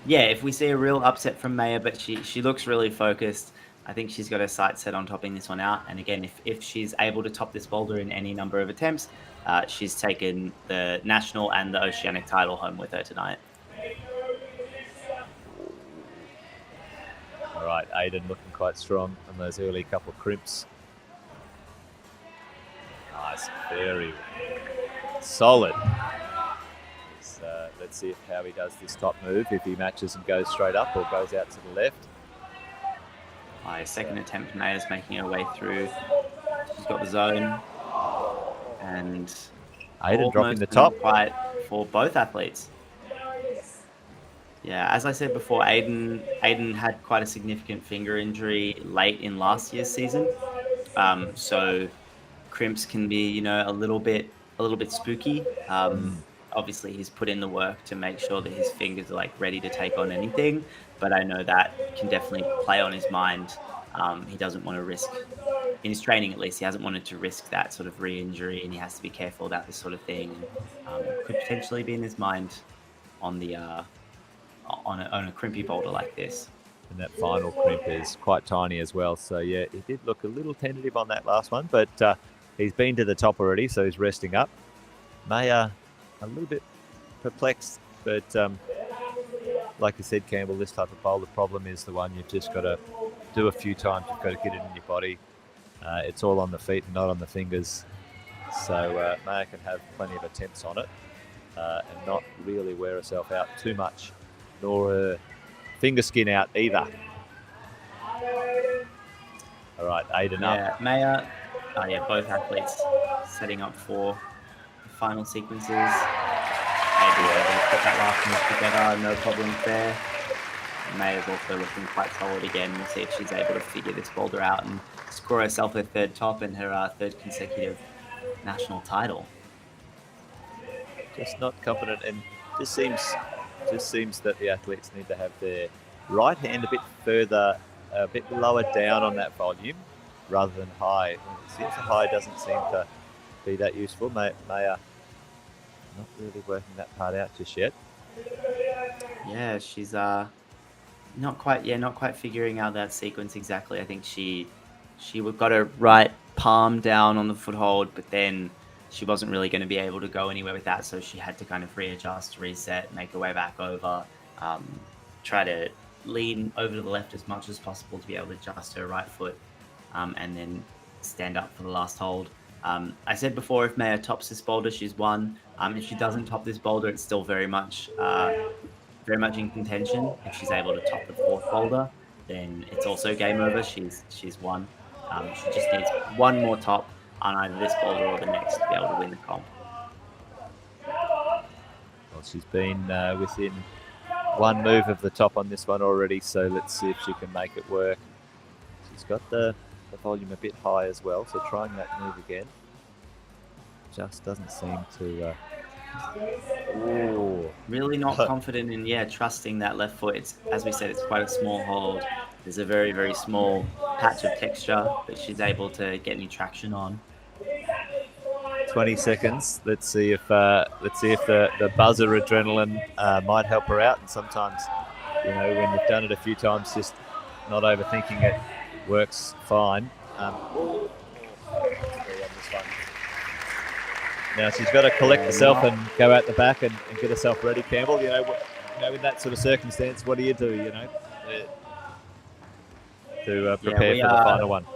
if we see a real upset from Maya, but she looks really focused, I think she's got her sights set on topping this one out. And again, if she's able to top this boulder in any number of attempts, she's taken the national and the oceanic title home with her tonight. All right, Aiden looking quite strong on those early couple of crimps. Nice, very solid. Let's see how he does this top move, if he matches and goes straight up or goes out to the left. My second attempt, Maya's making her way through. She's got the zone. And Aiden dropping Almost, the but not top. quite for both athletes. Yeah, as I said before, Aiden had quite a significant finger injury late in last year's season. So crimps can be, a little bit spooky. Obviously, he's put in the work to make sure that his fingers are like ready to take on anything, but I know that can definitely play on his mind. He doesn't want to risk, in his training at least, he hasn't wanted to risk that sort of re-injury, and he has to be careful about this sort of thing, and could potentially be in his mind on the on a crimpy boulder like this. And that final crimp is quite tiny as well. So, yeah, he did look a little tentative on that last one, but he's been to the top already, so he's resting up. Maya, a little bit perplexed, but like you said, Campbell, this type of boulder problem is the one you've just got to do a few times. You've got to get it in your body. It's all on the feet and not on the fingers. So Maya can have plenty of attempts on it and not really wear herself out too much, nor her finger skin out either. All right, Aiden up. Maya, both athletes setting up for the final sequences. Maybe able to put that last move together, no problems there. Maya's also looking quite solid again. We'll see if she's able to figure this boulder out and score herself her third top and her third consecutive national title. Just not confident, and just seems that the athletes need to have their right hand a bit further, a bit lower down on that volume rather than high. It seems the high doesn't seem to be that useful. Maya not really working that part out just yet. Yeah, she's not quite figuring out that sequence exactly. I think she got her right palm down on the foothold, but then she wasn't really going to be able to go anywhere with that, so she had to kind of readjust, reset, make her way back over, try to lean over to the left as much as possible to be able to adjust her right foot, and then stand up for the last hold. I said before, if Maya tops this boulder, she's won. If she doesn't top this boulder, it's still very much in contention. If she's able to top the fourth boulder, then it's also game over. She's won. She just needs one more top on either this boulder or the next to be able to win the comp. Well, she's been within one move of the top on this one already, so let's see if she can make it work. She's got the volume a bit high as well, so trying that move again just doesn't seem to... Really not confident in trusting that left foot. It's, as we said, it's quite a small hold. There's a very, very small patch of texture that she's able to get any traction on. 20 seconds. Let's see if the buzzer adrenaline might help her out. And sometimes, when you've done it a few times, just not overthinking it works fine. Now she's got to collect herself and go out the back and get herself ready, Campbell. In that sort of circumstance, what do you do? To prepare for the final one.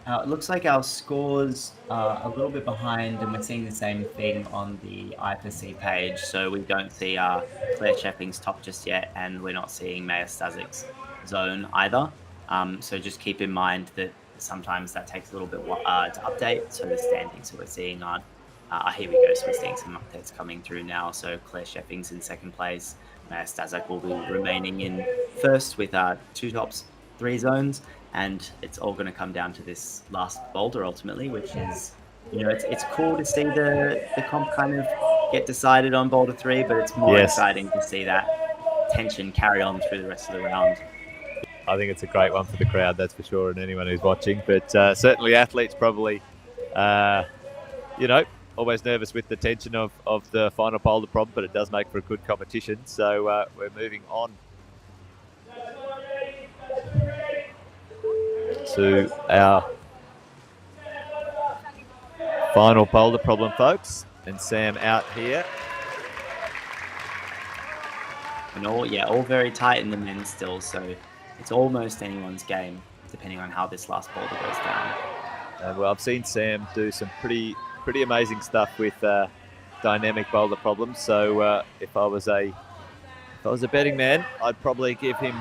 It looks like our scores are a little bit behind, and we're seeing the same thing on the IFSC page. So we don't see Claire Sheffing's top just yet, and we're not seeing Maya Stazik's zone either. So just keep in mind that sometimes that takes a little bit to update. So the standings that we're seeing aren't. Here we go. So we're seeing some updates coming through now. So Claire Sheffing's in second place. Maya Stazak will be remaining in first with 2 tops, 3 zones. And it's all going to come down to this last boulder ultimately, which is, it's cool to see the comp kind of get decided on boulder 3, but it's more exciting to see that tension carry on through the rest of the round. I think it's a great one for the crowd, that's for sure, and anyone who's watching. But certainly athletes probably, always nervous with the tension of the final boulder problem, but it does make for a good competition. So we're moving on to our final boulder problem, folks. And Sam out here. And all very tight in the men still, so it's almost anyone's game, depending on how this last boulder goes down. Well, I've seen Sam do some pretty amazing stuff with dynamic boulder problems. So if I was a betting man, I'd probably give him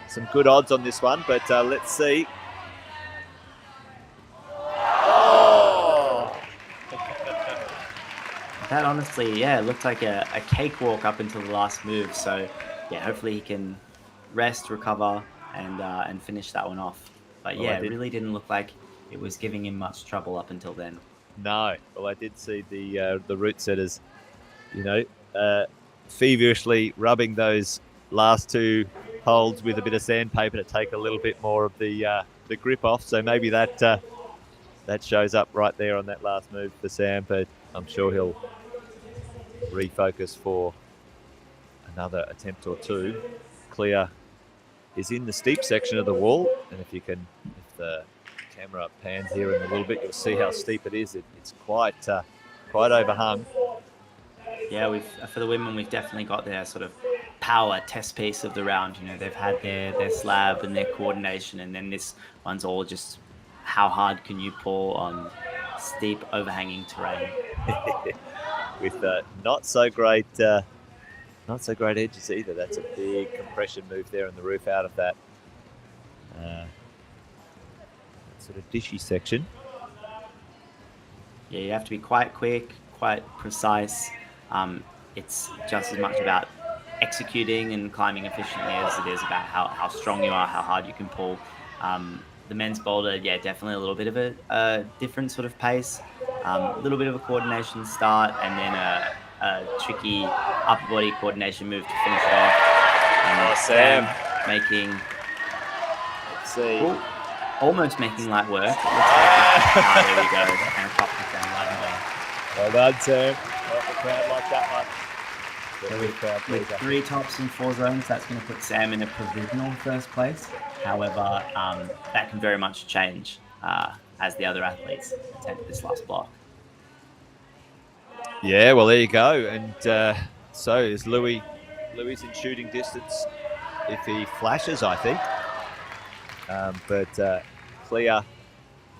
some good odds on this one. But let's see. That honestly, yeah, it looked like a cakewalk up until the last move. So, yeah, hopefully he can rest, recover, and finish that one off. But Well, I yeah, it did. really didn't look like it was giving him much trouble up until then. No, well, I did see the route setters, you know, feverishly rubbing those last two holds with a bit of sandpaper to take a little bit more of the grip off. So maybe that shows up right there on that last move for Sam. But I'm sure he'll refocus for another attempt or two. Clear is in the steep section of the wall, and if the camera pans here in a little bit, you'll see how steep it is. It's quite overhung. Yeah, for the women, we've definitely got their sort of power test piece of the round. They've had their slab and their coordination, and then this one's all just how hard can you pull on steep, overhanging terrain. With not so great edges either. That's a big compression move there in the roof out of that sort of dishy section. Yeah, you have to be quite quick, quite precise. It's just as much about executing and climbing efficiently as it is about how strong you are, how hard you can pull. The men's boulder, yeah, definitely a little bit of a different sort of pace, a little bit of a coordination start, and then a tricky upper body coordination move to finish it off. Sam making, let's see, almost making light work. Looks like there we go, and a top to Sam right away. Well done, Sam. Well, the crowd like that one. So with 3 tops and 4 zones, that's going to put Sam in a provisional first place. However, that can very much change as the other athletes attempt this last block. Yeah, well, there you go. And so is Louis. Louis in shooting distance if he flashes, I think. But Clear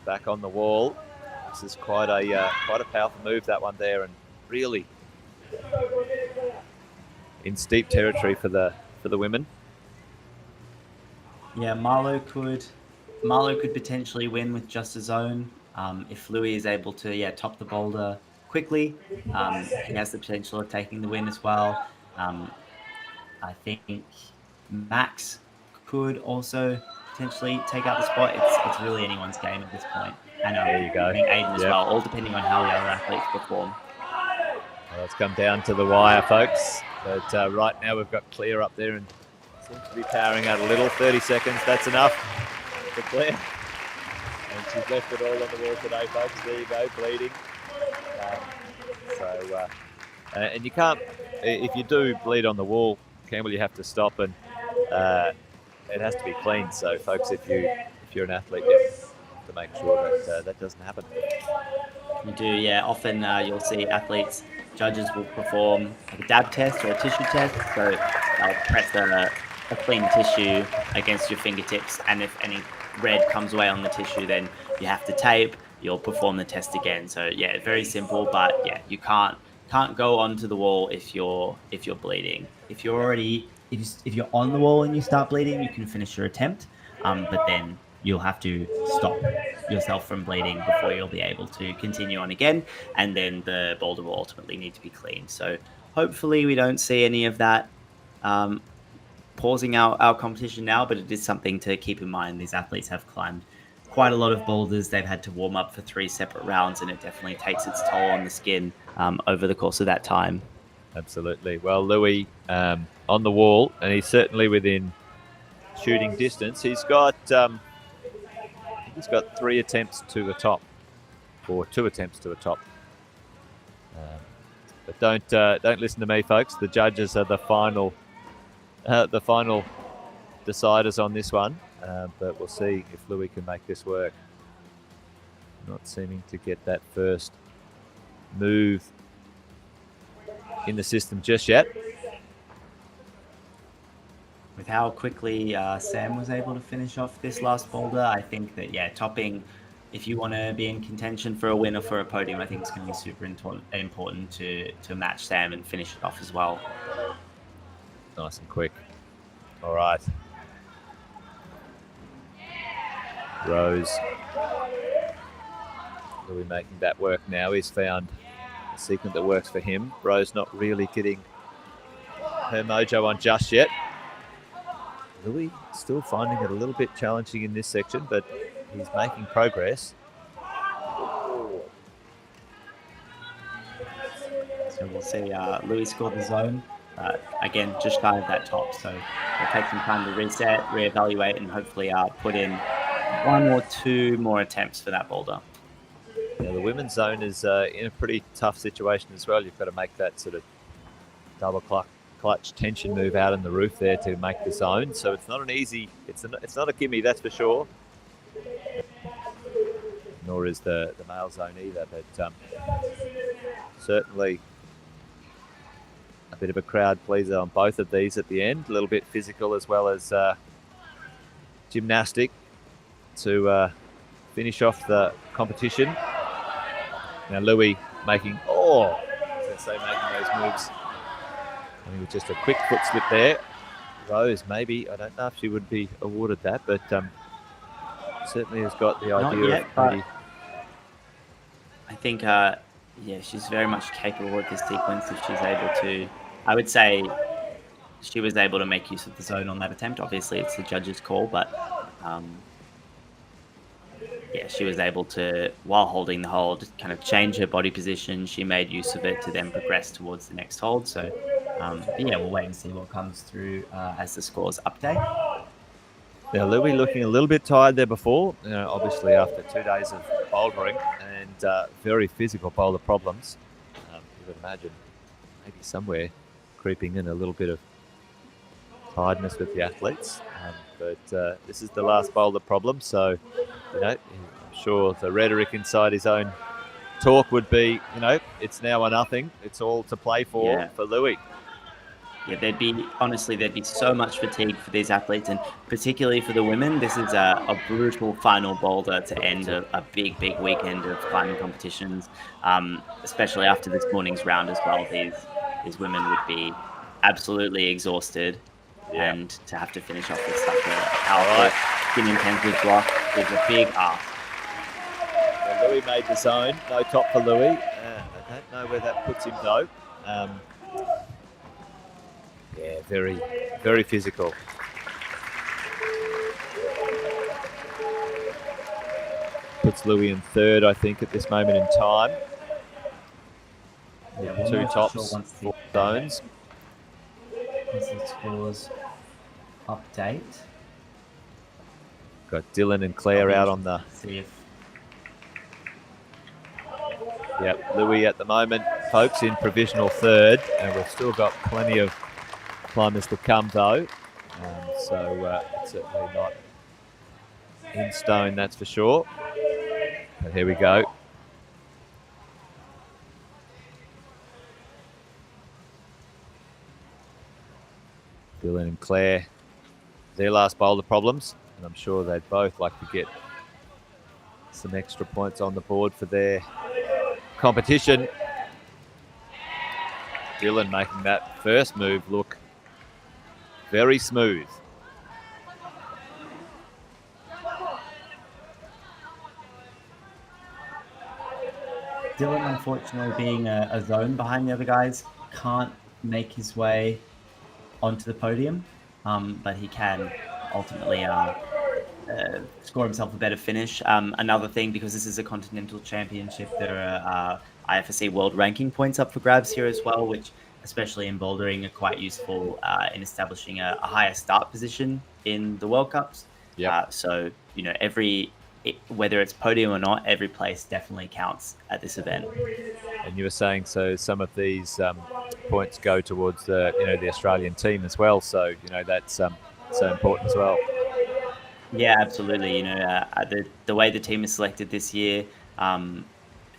back on the wall. This is quite a powerful move, that one there, and really in steep territory for the women. Yeah, Marlowe could potentially win with just a zone if Louis is able to top the boulder quickly. He has the potential of taking the win as well. I think Max could also potentially take out the spot. It's really anyone's game at this point. And there you go. I think Aiden as well, all depending on how the other athletes perform. Well, it's come down to the wire, folks. But right now we've got Clear up there and seems to be powering out a little. 30 seconds, that's enough for Clear. And she's left it all on the wall today, folks. There you go, bleeding. And you can't, if you do bleed on the wall, Campbell, you have to stop, and it has to be clean. So, folks, if you're an athlete, you have to make sure that that doesn't happen. You do, yeah. Often you'll see judges will perform like a dab test or a tissue test. So they'll press a clean tissue against your fingertips, and if any red comes away on the tissue, then you have to tape. You'll perform the test again. So yeah, very simple, but yeah, you can't go onto the wall if you're bleeding. If you're on the wall and you start bleeding, you can finish your attempt, but then you'll have to stop yourself from bleeding before you'll be able to continue on again, and then the boulder will ultimately need to be cleaned. So hopefully we don't see any of that pausing our competition now, but it is something to keep in mind. These athletes have climbed quite a lot of boulders. They've had to warm up for 3 separate rounds, and it definitely takes its toll on the skin over the course of that time. Absolutely. Well, Louis on the wall, and he's certainly within shooting distance. He's got 3 attempts to the top, or 2 attempts to the top. But don't listen to me, folks. The judges are the final deciders on this one. But we'll see if Louis can make this work. Not seeming to get that first move in the system just yet. With how quickly Sam was able to finish off this last boulder, I think that, topping, if you want to be in contention for a win or for a podium, I think it's going to be super important to match Sam and finish it off as well. Nice and quick. All right. Rose. Louis making that work now. He's found a sequence that works for him. Rose not really getting her mojo on just yet. Louis still finding it a little bit challenging in this section, but he's making progress. So we'll see. Louis scored the zone. Again, just shy of that top. So it'll take some time to reset, reevaluate, and hopefully put in 1 or 2 more attempts for that boulder. Yeah, the women's zone is in a pretty tough situation as well. You've got to make that sort of double clutch tension move out in the roof there to make the zone. So it's not an easy, it's not a gimme, that's for sure. Nor is the male zone either, but certainly a bit of a crowd pleaser on both of these at the end. A little bit physical as well as gymnastic to finish off the competition. Now Louis making those moves. I think it was just a quick foot slip there. Rose, maybe, I don't know if she would be awarded that, but certainly has got the idea yet, of maybe. I think, she's very much capable of this sequence if she's able to. I would say she was able to make use of the zone on that attempt. Obviously, it's the judge's call, but she was able to, while holding the hold, kind of change her body position. She made use of it to then progress towards the next hold. So, we'll wait and see what comes through as the scores update. Now, Louis looking a little bit tired there before, obviously after 2 days of bouldering and very physical boulder problems. You would imagine maybe somewhere creeping in a little bit of tiredness with the athletes. But this is the last boulder problem, so, I'm sure the rhetoric inside his own talk would be, it's now or nothing. It's all to play for Louis. Yeah, there'd be so much fatigue for these athletes, and particularly for the women. This is a brutal final boulder to end a big weekend of climbing competitions, especially after this morning's round as well. These women would be absolutely exhausted, and to have to finish off with such a powerful, skin-intensive block is a big ask. Well, Louis made the zone. No top for Louis. I don't know where that puts him, though. Very, very physical. Puts Louis in third, I think, at this moment in time. Yeah, 2 tops, 4 zones. Once the scores update. Got Dylan and Claire out on the... See if... Yep, Louis at the moment, folks, in provisional third, and we've still got plenty of climbers to come, though. So it's certainly not in stone, that's for sure. But here we go. Dylan and Claire, their last boulder problems, and I'm sure they'd both like to get some extra points on the board for their competition. Dylan making that first move look very smooth. Dylan, unfortunately, being a zone behind the other guys, can't make his way onto the podium, but he can ultimately score himself a better finish. Another thing, because this is a continental championship, there are IFSC world ranking points up for grabs here as well, which, especially in bouldering, are quite useful in establishing a higher start position in the World Cups. So, whether it's podium or not, every place definitely counts at this event. And you were saying, so some of these points go towards the Australian team as well. So, that's so important as well. Yeah, absolutely. The way the team is selected this year,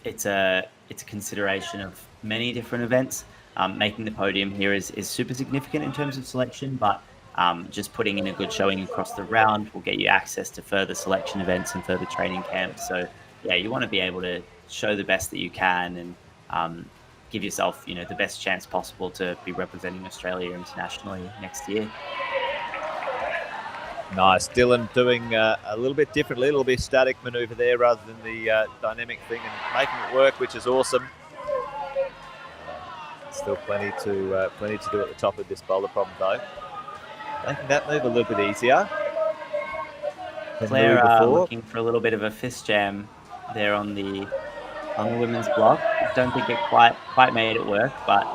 it's a consideration of many different events. Making the podium here is super significant in terms of selection, but just putting in a good showing across the round will get you access to further selection events and further training camps. So, you want to be able to show the best that you can and give yourself, the best chance possible to be representing Australia internationally next year. Nice. Dylan doing a little bit differently, a little bit static maneuver there rather than the dynamic thing, and making it work, which is awesome. Still plenty to do at the top of this boulder problem, though. Making that move a little bit easier. Claire looking for a little bit of a fist jam there on the women's block. Don't think it quite made it work, but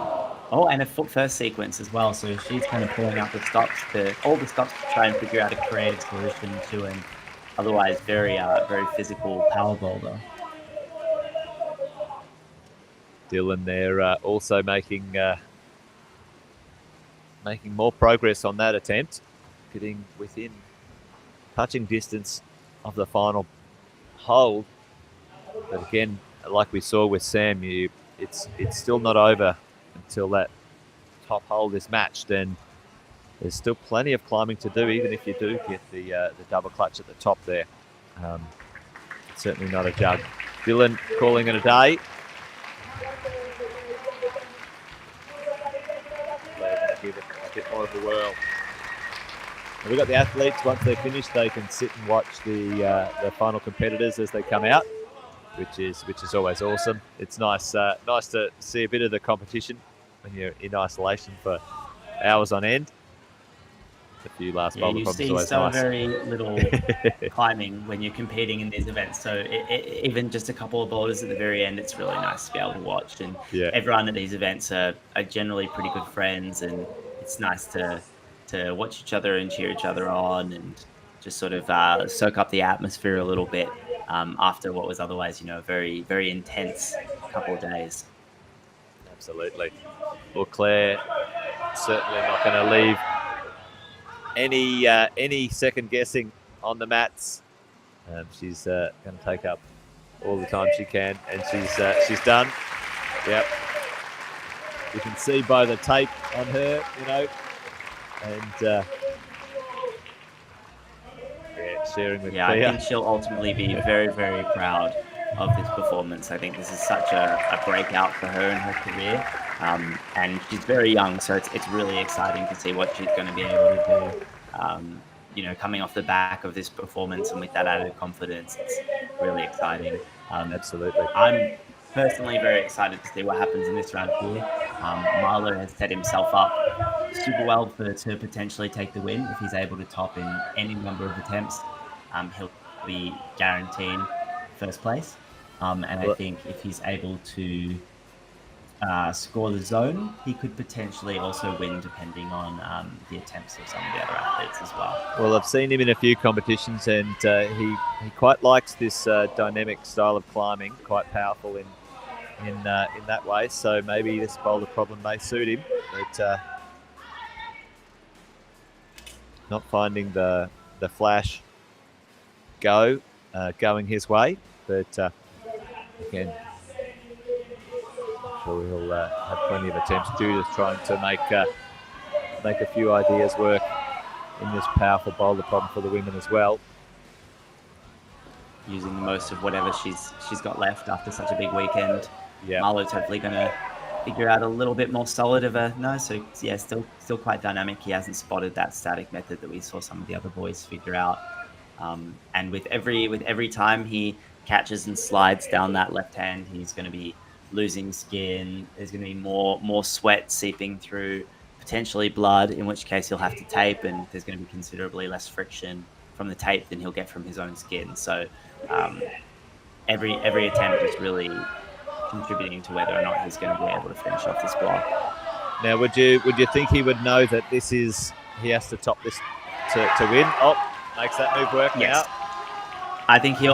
and a foot first sequence as well. So she's kind of pulling out all the stops to try and figure out a creative solution to an otherwise very physical power boulder. Dylan there also making more progress on that attempt, getting within touching distance of the final hold. But again, like we saw with Sam, it's still not over until that top hold is matched, and there's still plenty of climbing to do, even if you do get the double clutch at the top there. Certainly not a jug. Dylan calling it a day. They're going to give it a bit more of a whirl. And we've got the athletes, once they're finished, they can sit and watch the final competitors as they come out, which is always awesome. It's nice to see a bit of the competition when you're in isolation for hours on end. A few last boulder problems is always nice. You see so very little climbing when you're competing in these events. So even just a couple of boulders at the very end, it's really nice to be able to watch. And everyone at these events are generally pretty good friends, and it's nice to watch each other and cheer each other on, and just sort of soak up the atmosphere a little bit after what was otherwise, a very, very intense couple of days. Absolutely. Well, Claire certainly not going to leave any second guessing on the mats. She's going to take up all the time she can, and she's done. Yep. You can see by the tape on her, and sharing with Claire. I think she'll ultimately be very, very proud of this performance. I think this is such a breakout for her in her career. And she's very young, so it's really exciting to see what she's going to be able to do. Coming off the back of this performance and with that added confidence, it's really exciting. Absolutely. I'm personally very excited to see what happens in this round here. Marlo has set himself up super well to potentially take the win if he's able to top in any number of attempts. He'll be guaranteed first place. And I think if he's able to score the zone, he could potentially also win depending on the attempts of some of the other athletes as well. Well, I've seen him in a few competitions, and he quite likes this dynamic style of climbing, quite powerful in that way. So maybe this boulder problem may suit him, but not finding the flash going his way. But again, we'll have plenty of attempts. Judith trying to make a few ideas work in this powerful boulder problem for the women as well. Using the most of whatever she's got left after such a big weekend. Yeah. Marlo's hopefully going to figure out a little bit more solid of a no. So yeah, still quite dynamic. He hasn't spotted that static method that we saw some of the other boys figure out. And with every time he catches and slides down that left hand, he's going to be losing skin. There's going to be more sweat seeping through, potentially blood, in which case he'll have to tape, and there's going to be considerably less friction from the tape than he'll get from his own skin. So every attempt is really contributing to whether or not he's going to be able to finish off this block. Now, would you think he would know that he has to top this to win? Oh, makes that move work now. I think he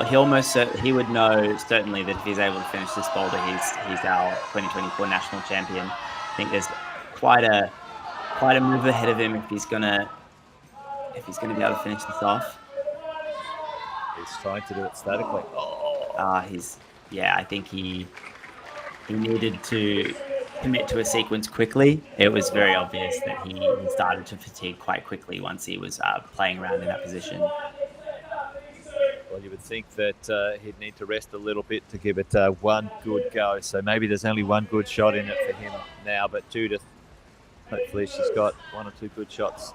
would know certainly that if he's able to finish this boulder, he's our 2024 national champion. I think there's quite a move ahead of him if he's gonna be able to finish this off. He's trying to do it statically. I think he needed to commit to a sequence quickly. It was very obvious that he started to fatigue quite quickly once he was playing around in that position. Well, you would think that he'd need to rest a little bit to give it one good go. So maybe there's only one good shot in it for him now. But Judith, hopefully she's got one or two good shots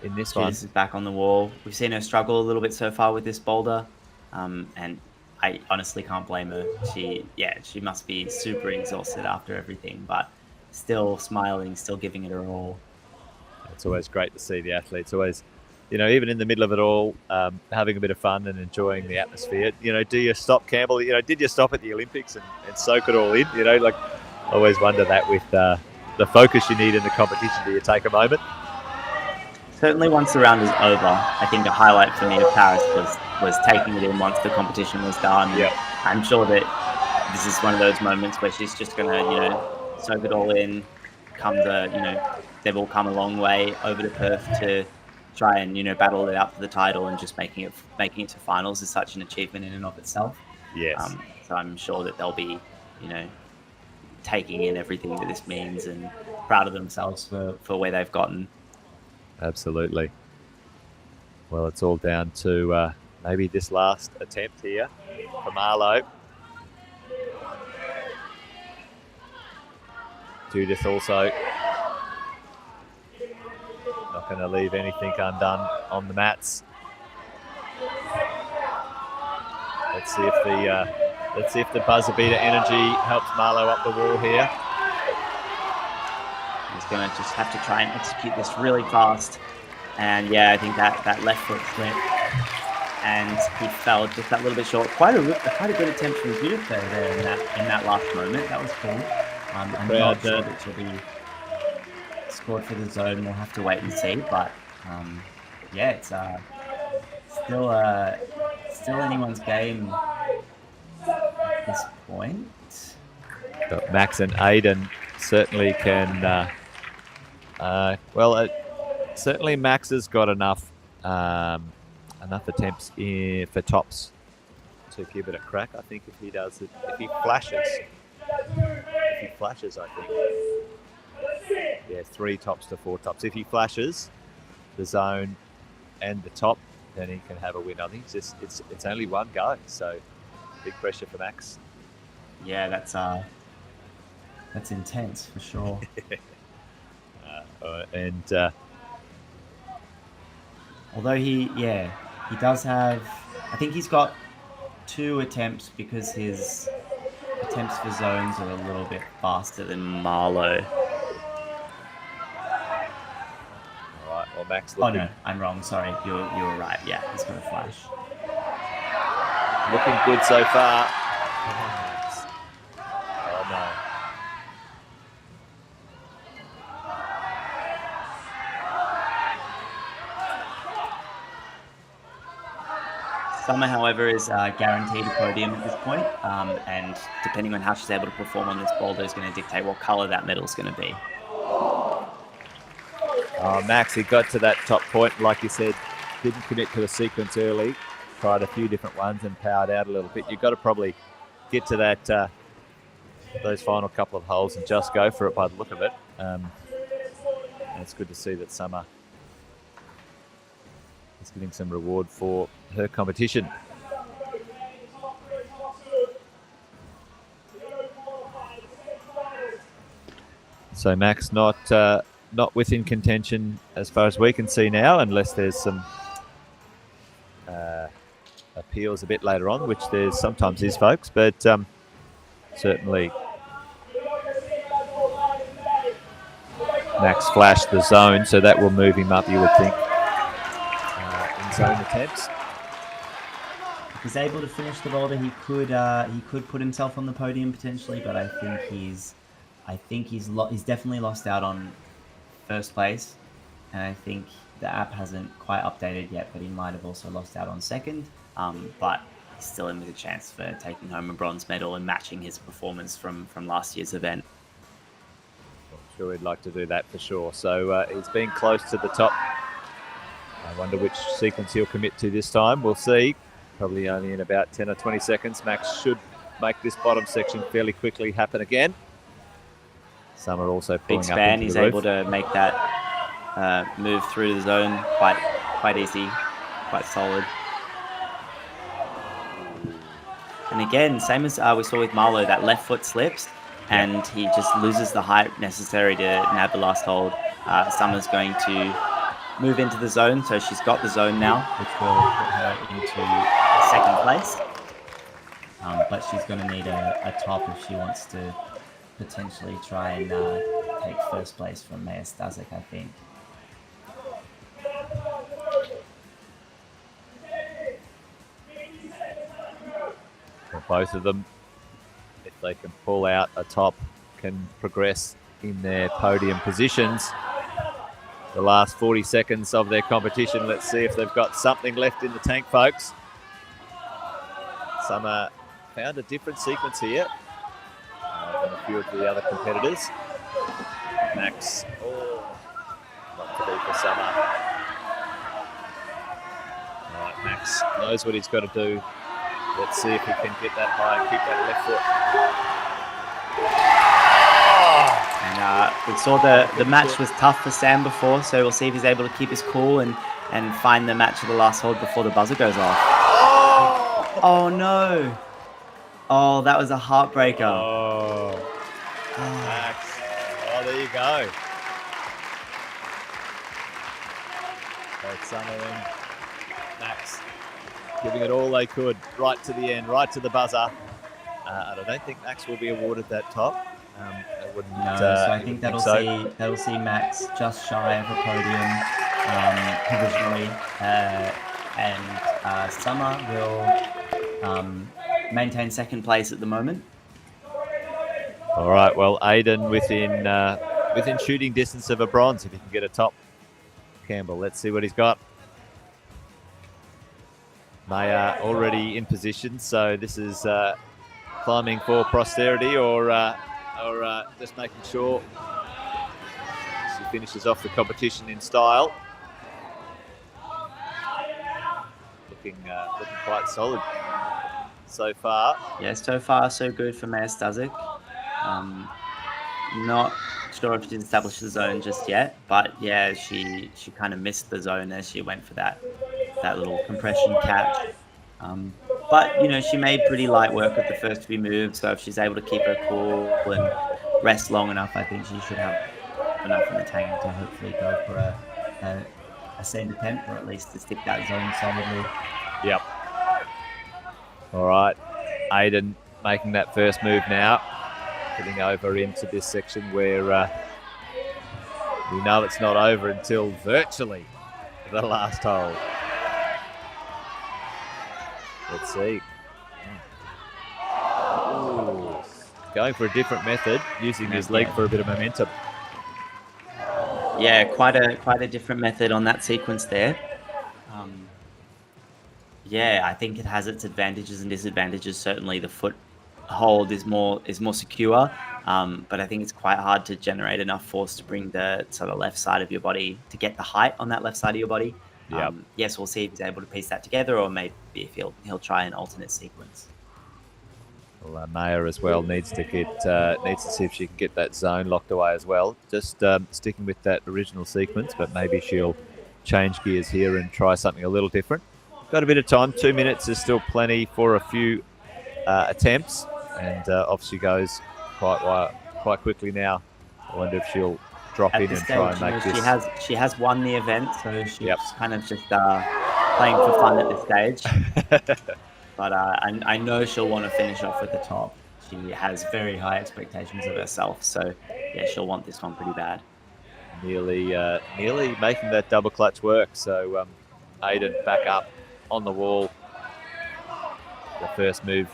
in this one. Judith is back on the wall. We've seen her struggle a little bit so far with this boulder. And I honestly can't blame her. She must be super exhausted after everything. But still smiling, still giving it her all. It's always great to see the athletes always, even in the middle of it all, having a bit of fun and enjoying the atmosphere. Do you stop, Campbell? Did you stop at the Olympics and soak it all in? Like, I always wonder that with the focus you need in the competition. Do you take a moment? Certainly once the round is over, I think a highlight for me of Paris was taking it in once the competition was done. Yep. I'm sure that this is one of those moments where she's just going to, soak it all in, they've all come a long way over to Perth to try and, battle it out for the title, and just making it to finals is such an achievement in and of itself. Yes. So I'm sure that they'll be, taking in everything that this means and proud of themselves for where they've gotten. Absolutely. Well, it's all down to maybe this last attempt here for Marlowe. Judith also not going to leave anything undone on the mats. Let's see if the buzzer beater energy helps Marlowe up the wall here. He's going to just have to try and execute this really fast. And yeah, I think that left foot slip, and he fell just that little bit short. Quite a good attempt from Judith there in that last moment. That was cool. I'm not sure that she'll be scored for the zone. We'll have to wait and see. But yeah, it's still anyone's game at this point. But Max and Aiden certainly can. Certainly Max has got enough attempts for tops to give it a crack. I think if he does it, if he flashes, I think. Yeah, 3 tops to 4 tops. If he flashes the zone and the top, then he can have a win. I think it's only one go, so big pressure for Max. Yeah, that's intense for sure. Although he does have, I think he's got 2 attempts because his attempts for zones are a little bit faster than Marlowe. All right, well, Max. Oh no, I'm wrong. Sorry, you were right. Yeah, he's got a flash. Looking good so far. Oh no. Summer, however, is guaranteed a podium at this point, and depending on how she's able to perform on this boulder is going to dictate what colour that medal is going to be. Max, he got to that top point, like you said, didn't commit to a sequence early, tried a few different ones and powered out a little bit. You've got to probably get to that those final couple of holes and just go for it by the look of it. And it's good to see that Summer is getting some reward for her competition. So Max not within contention as far as we can see now, unless there's some appeals a bit later on, which there sometimes is, folks. But certainly Max flashed the zone, so that will move him up, you would think, in zone attempts. If he's able to finish the boulder, he could put himself on the podium potentially, but I think he's definitely lost out on first place, and I think the app hasn't quite updated yet, but he might have also lost out on second. But he's still in with a chance for taking home a bronze medal and matching his performance from last year's event. I'm sure he'd like to do that for sure. So he's been close to the top. I wonder which sequence he'll commit to this time. We'll see. Probably only in about 10 or 20 seconds. Max should make this bottom section fairly quickly happen again. Summer also pulling big up span. into He's the roof. able to make that move through the zone quite easy, quite solid. And again, same as we saw with Marlowe, that left foot slips and he just loses the height necessary to nab the last hold. Summer's going to move into the zone, so she's got the zone now, which will put her into second place. But she's going to need a top if she wants to potentially try and take first place from Maya Stazik, I think. Well, both of them, if they can pull out a top, can progress in their podium positions. The last 40 seconds of their competition. Let's see if they've got something left in the tank, folks. Summer found a different sequence here than a few of the other competitors. Max, not to be for Summer. All right, Max knows what he's got to do. Let's see if he can get that high and keep that left foot. And we saw the match was tough for Sam before, so we'll see if he's able to keep his cool and find the match of the last hold before the buzzer goes off. Oh no! Oh, that was a heartbreaker. Oh, Max. Oh, there you go. Both Summer and Max giving it all they could, right to the end, right to the buzzer. And I don't think Max will be awarded that top. I wouldn't. No, so I think that'll see Max just shy of a podium provisionally, and Summer will maintain second place at the moment. All right, well, Aiden within shooting distance of a bronze if he can get a top. Campbell, let's see what he's got. Maya already in position, so this is climbing for posterity or just making sure she finishes off the competition in style. Looking quite solid so far. Yeah, so far so good for Maya Stazik. Not sure if she's established the zone just yet, but yeah, she kind of missed the zone as she went for that little compression catch. But you know, she made pretty light work of the first few moves, so if she's able to keep her cool and rest long enough, I think she should have enough in the tank to hopefully go for a second attempt, or at least to stick that zone solidly. Yep. All right, Aiden making that first move now, getting over into this section where we know it's not over until virtually the last hole. Let's see. Ooh. Going for a different method, using his leg for a bit of momentum. Yeah, quite a different method on that sequence there. Yeah, I think it has its advantages and disadvantages. Certainly, the foothold is more secure, but I think it's quite hard to generate enough force to bring the left side of your body to get the height on that left side of your body. Yep. Yes, we'll see if he's able to piece that together, or maybe if he'll try an alternate sequence. Well, Maya as well needs to see if she can get that zone locked away as well. Just sticking with that original sequence, but maybe she'll change gears here and try something a little different. Got a bit of time. 2 minutes is still plenty for a few attempts, and off she goes quite quickly now. I wonder if she'll drop in and try and make this. She has won the event, so she's kind of just playing for fun at this stage. But I know she'll want to finish off at the top. She has very high expectations of herself, so yeah, she'll want this one pretty bad. Nearly making that double clutch work. So Aiden back up on the wall. The first move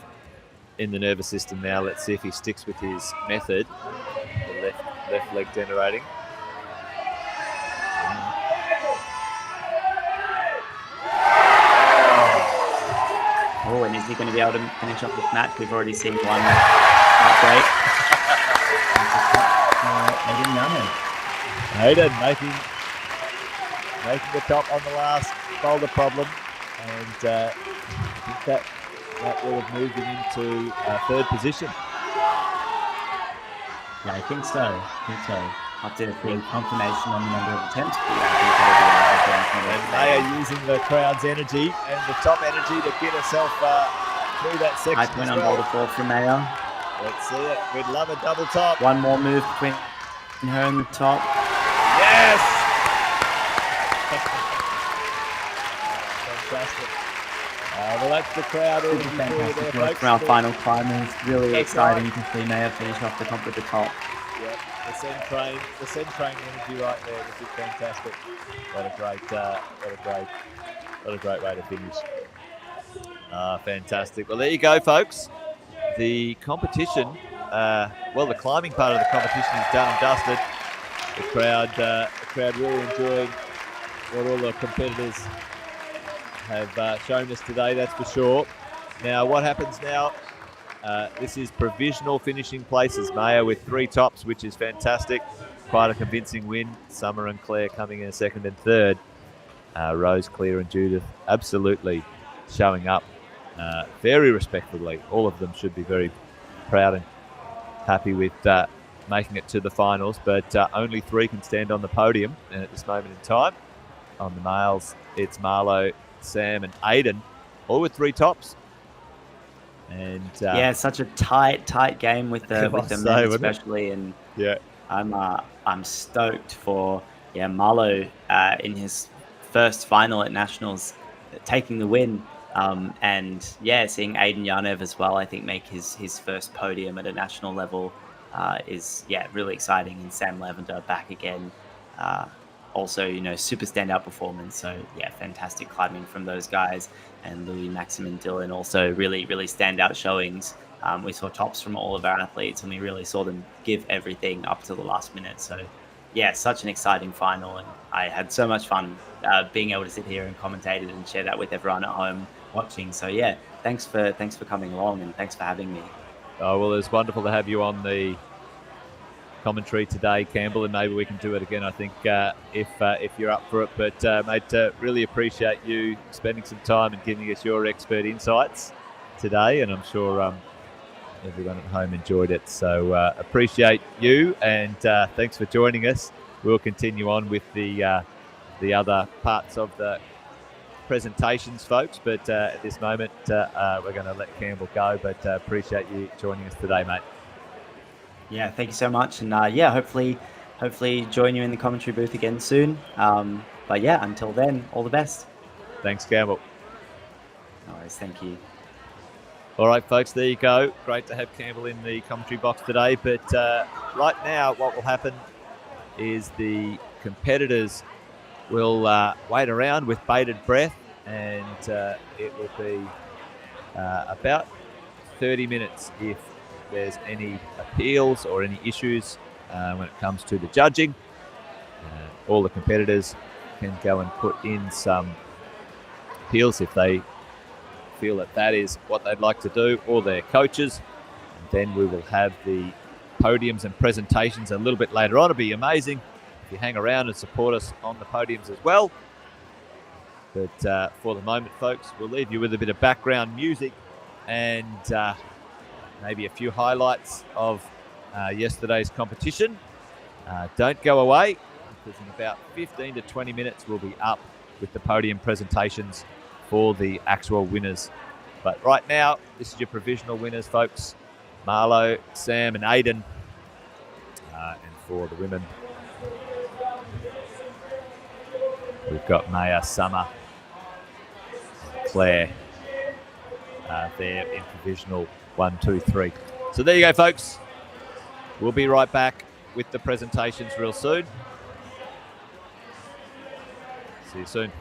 in the nervous system now. Let's see if he sticks with his method. The left leg generating. Oh, and is he going to be able to finish off this match? We've already seen one heartbreak. Aiden making the top on the last boulder problem, and I think that will have moved him into third position. Yeah, I think so. After the confirmation on the number of attempts, and Maya using the crowd's energy and the top energy to get herself through that section. High point on boulder 4 from Maya. Let's see it. We'd love a double top. One more move between her and the top. Yes! Fantastic. Well, that's the crowd all fantastic work for our final climbers. Really exciting to see Maya finish off the top with the top. Yeah, the Sen train energy right there. This is fantastic. What a great way to finish. Fantastic. Well, there you go, folks. The competition, the climbing part of the competition is done and dusted. The crowd really enjoying what all the competitors have shown us today, that's for sure. Now, what happens now? This is provisional finishing places. Maya with 3 tops, which is fantastic. Quite a convincing win. Summer and Claire coming in second and third. Rose, Claire and Judith absolutely showing up very respectfully. All of them should be very proud and happy with making it to the finals, but only 3 can stand on the podium at this moment in time. On the males, it's Marlo, Sam and Aiden, all with 3 tops. And such a tight game with the men especially, and yeah, I'm stoked for Marlo in his first final at nationals, taking the win, and seeing Aiden Yanev as well. I think make his first podium at a national level is really exciting. And Sam Lavender back again. Also, super standout performance. So fantastic climbing from those guys. And Louis, Maxim and Dylan also really, really standout showings. We saw tops from all of our athletes, and we really saw them give everything up to the last minute. So such an exciting final. And I had so much fun being able to sit here and commentate it and share that with everyone at home watching. So thanks for coming along, and thanks for having me. Oh, well, it's wonderful to have you on the commentary today, Campbell, and maybe we can do it again, I think, if you're up for it. But mate, really appreciate you spending some time and giving us your expert insights today, and I'm sure everyone at home enjoyed it. So appreciate you, and thanks for joining us. We'll continue on with the other parts of the presentations, folks, but at this moment we're going to let Campbell go, but appreciate you joining us today, mate. Thank you so much, and hopefully join you in the commentary booth again soon. But until then, all the best. Thanks, Campbell. No worries, thank you. All right, folks, there you go. Great to have Campbell in the commentary box today. But right now, what will happen is the competitors will wait around with bated breath, and it will be about 30 minutes if there's any appeals or any issues when it comes to the judging. All the competitors can go and put in some appeals if they feel that is what they'd like to do, or their coaches. And then we will have the podiums and presentations a little bit later on. It'll be amazing if you hang around and support us on the podiums as well. But for the moment, folks, we'll leave you with a bit of background music and maybe a few highlights of yesterday's competition. Don't go away, because in about 15 to 20 minutes we'll be up with the podium presentations for the actual winners. But right now, this is your provisional winners, folks. Marlo, Sam and Aiden. And for the women, we've got Maya, Summer, and Claire there in provisional 1, 2, 3. So there you go, folks. We'll be right back with the presentations real soon. See you soon.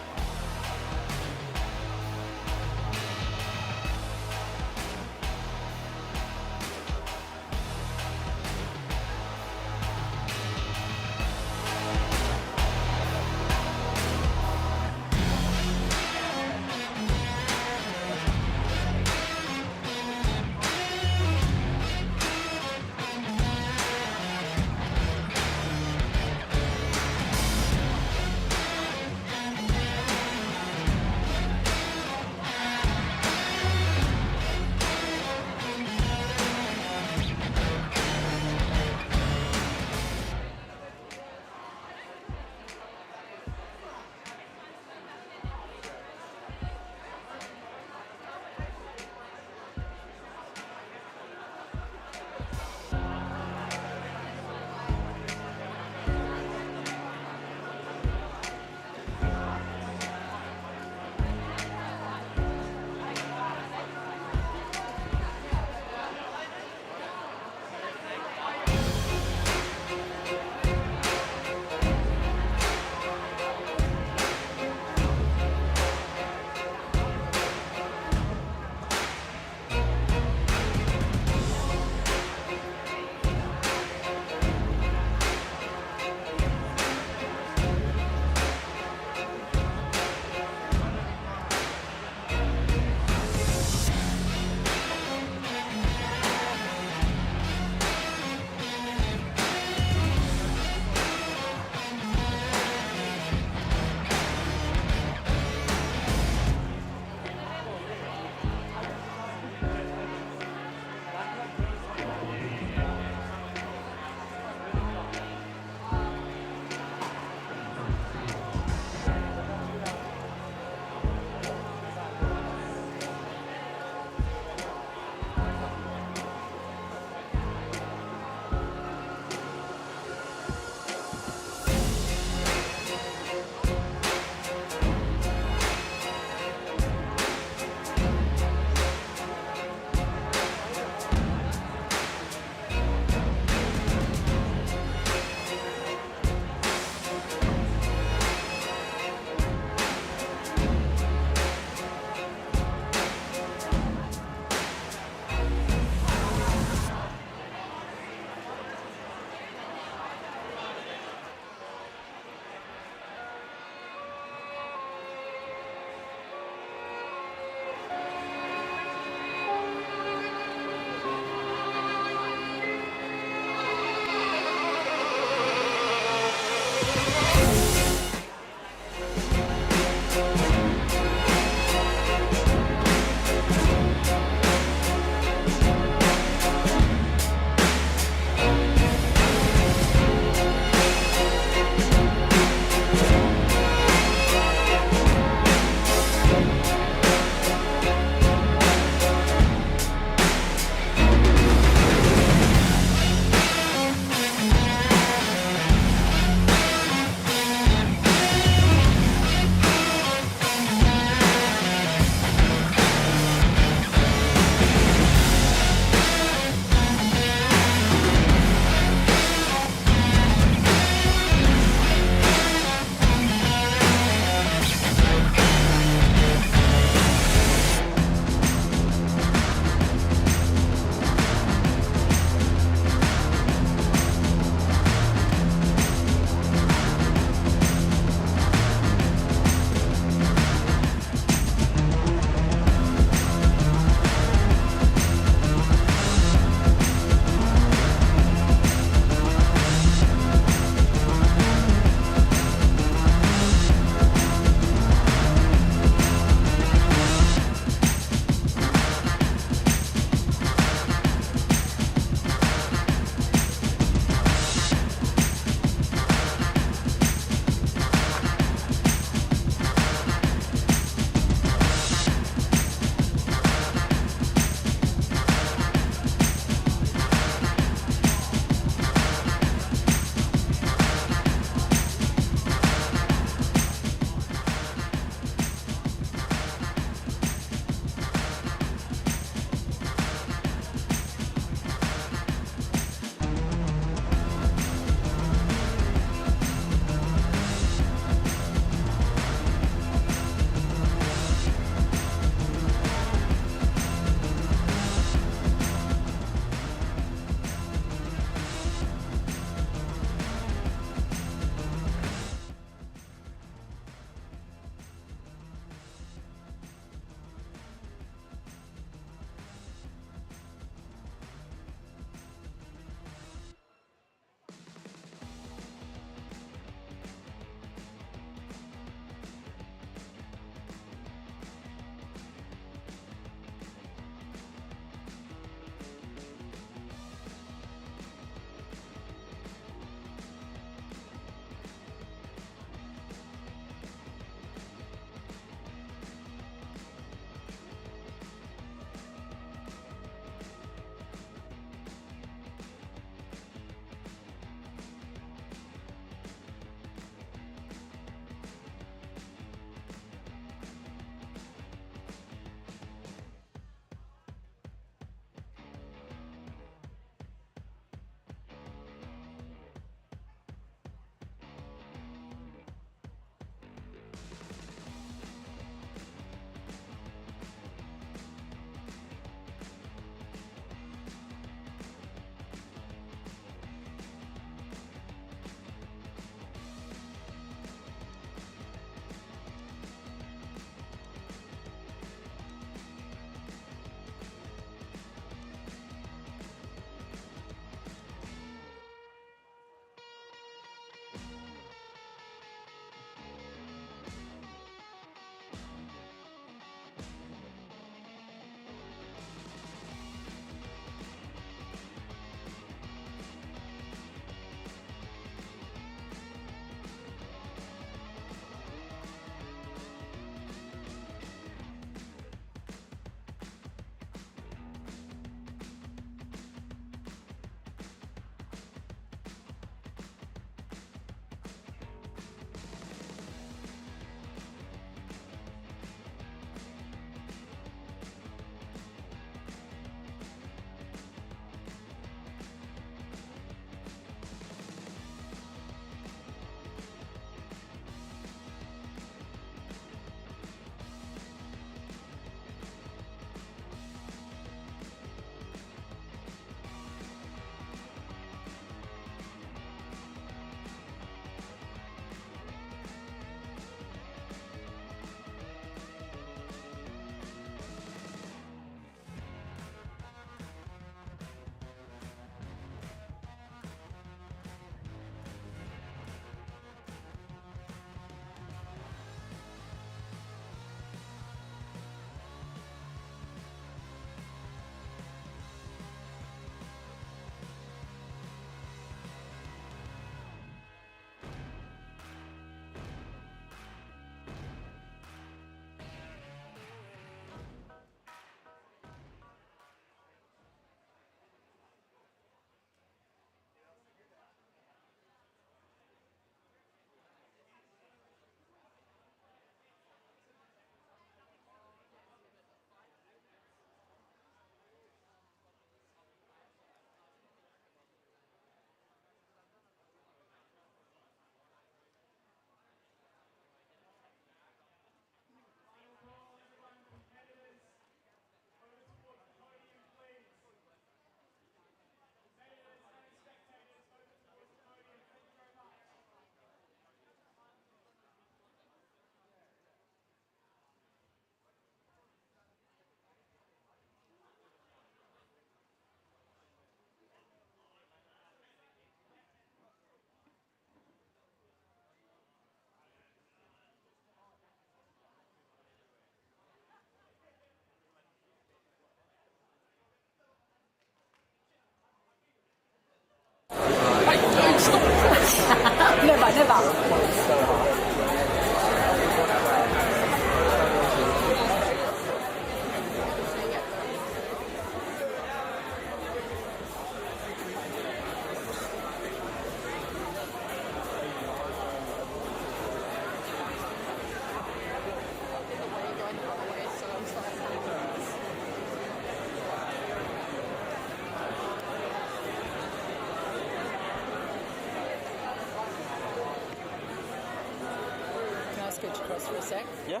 Scooch across for a sec. Yeah?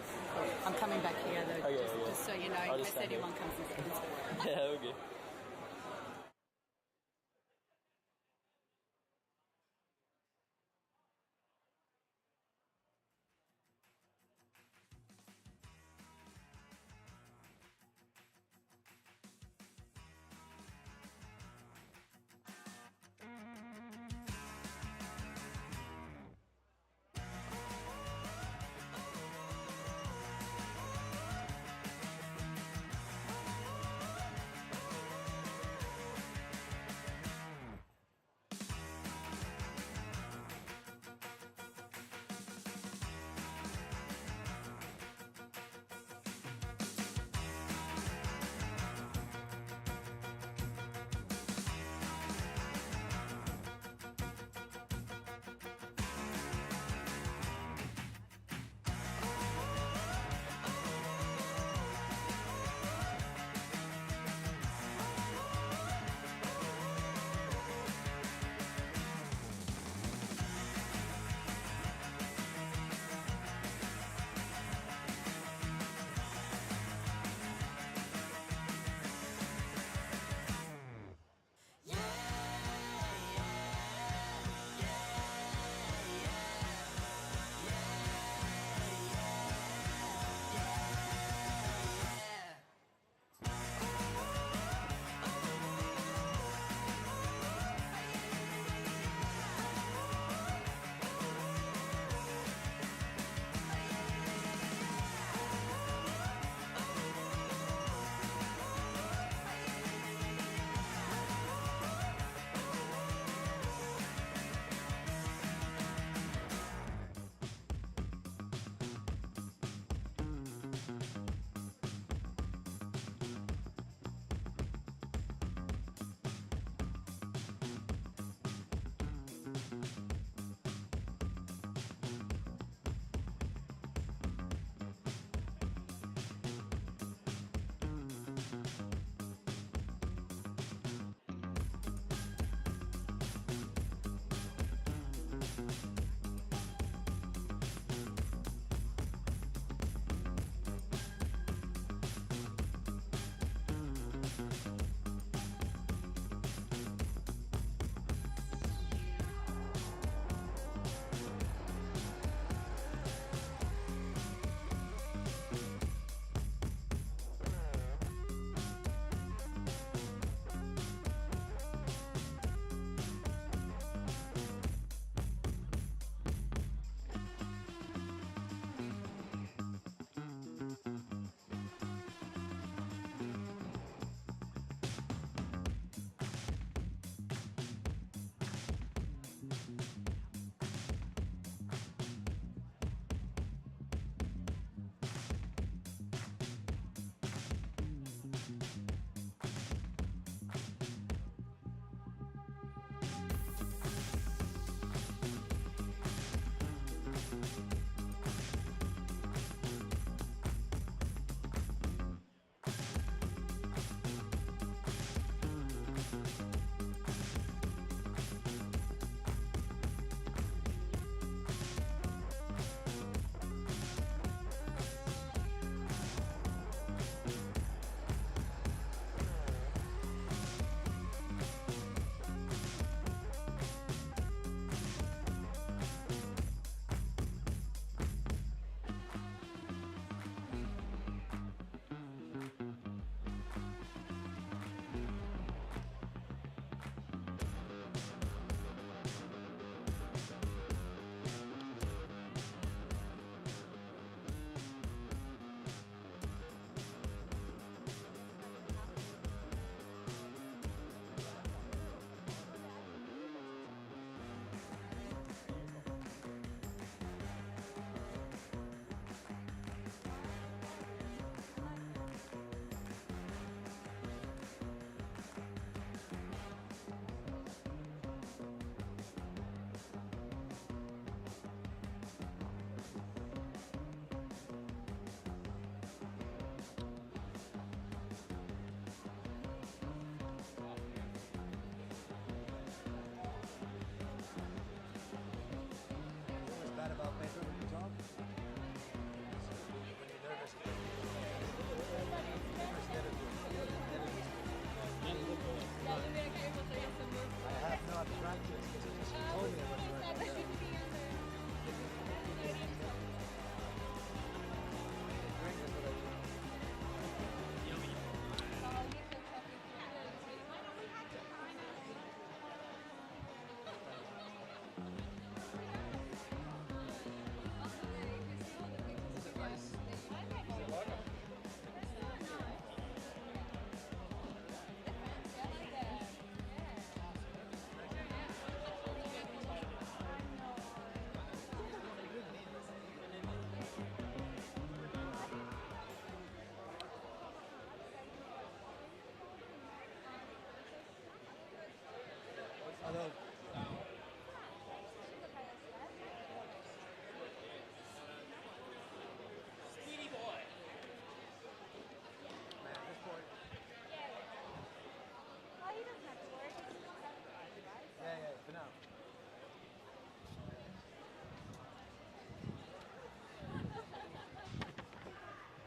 I'm coming back here though, Okay, just so you know, in case anyone comes and sees. Yeah, okay.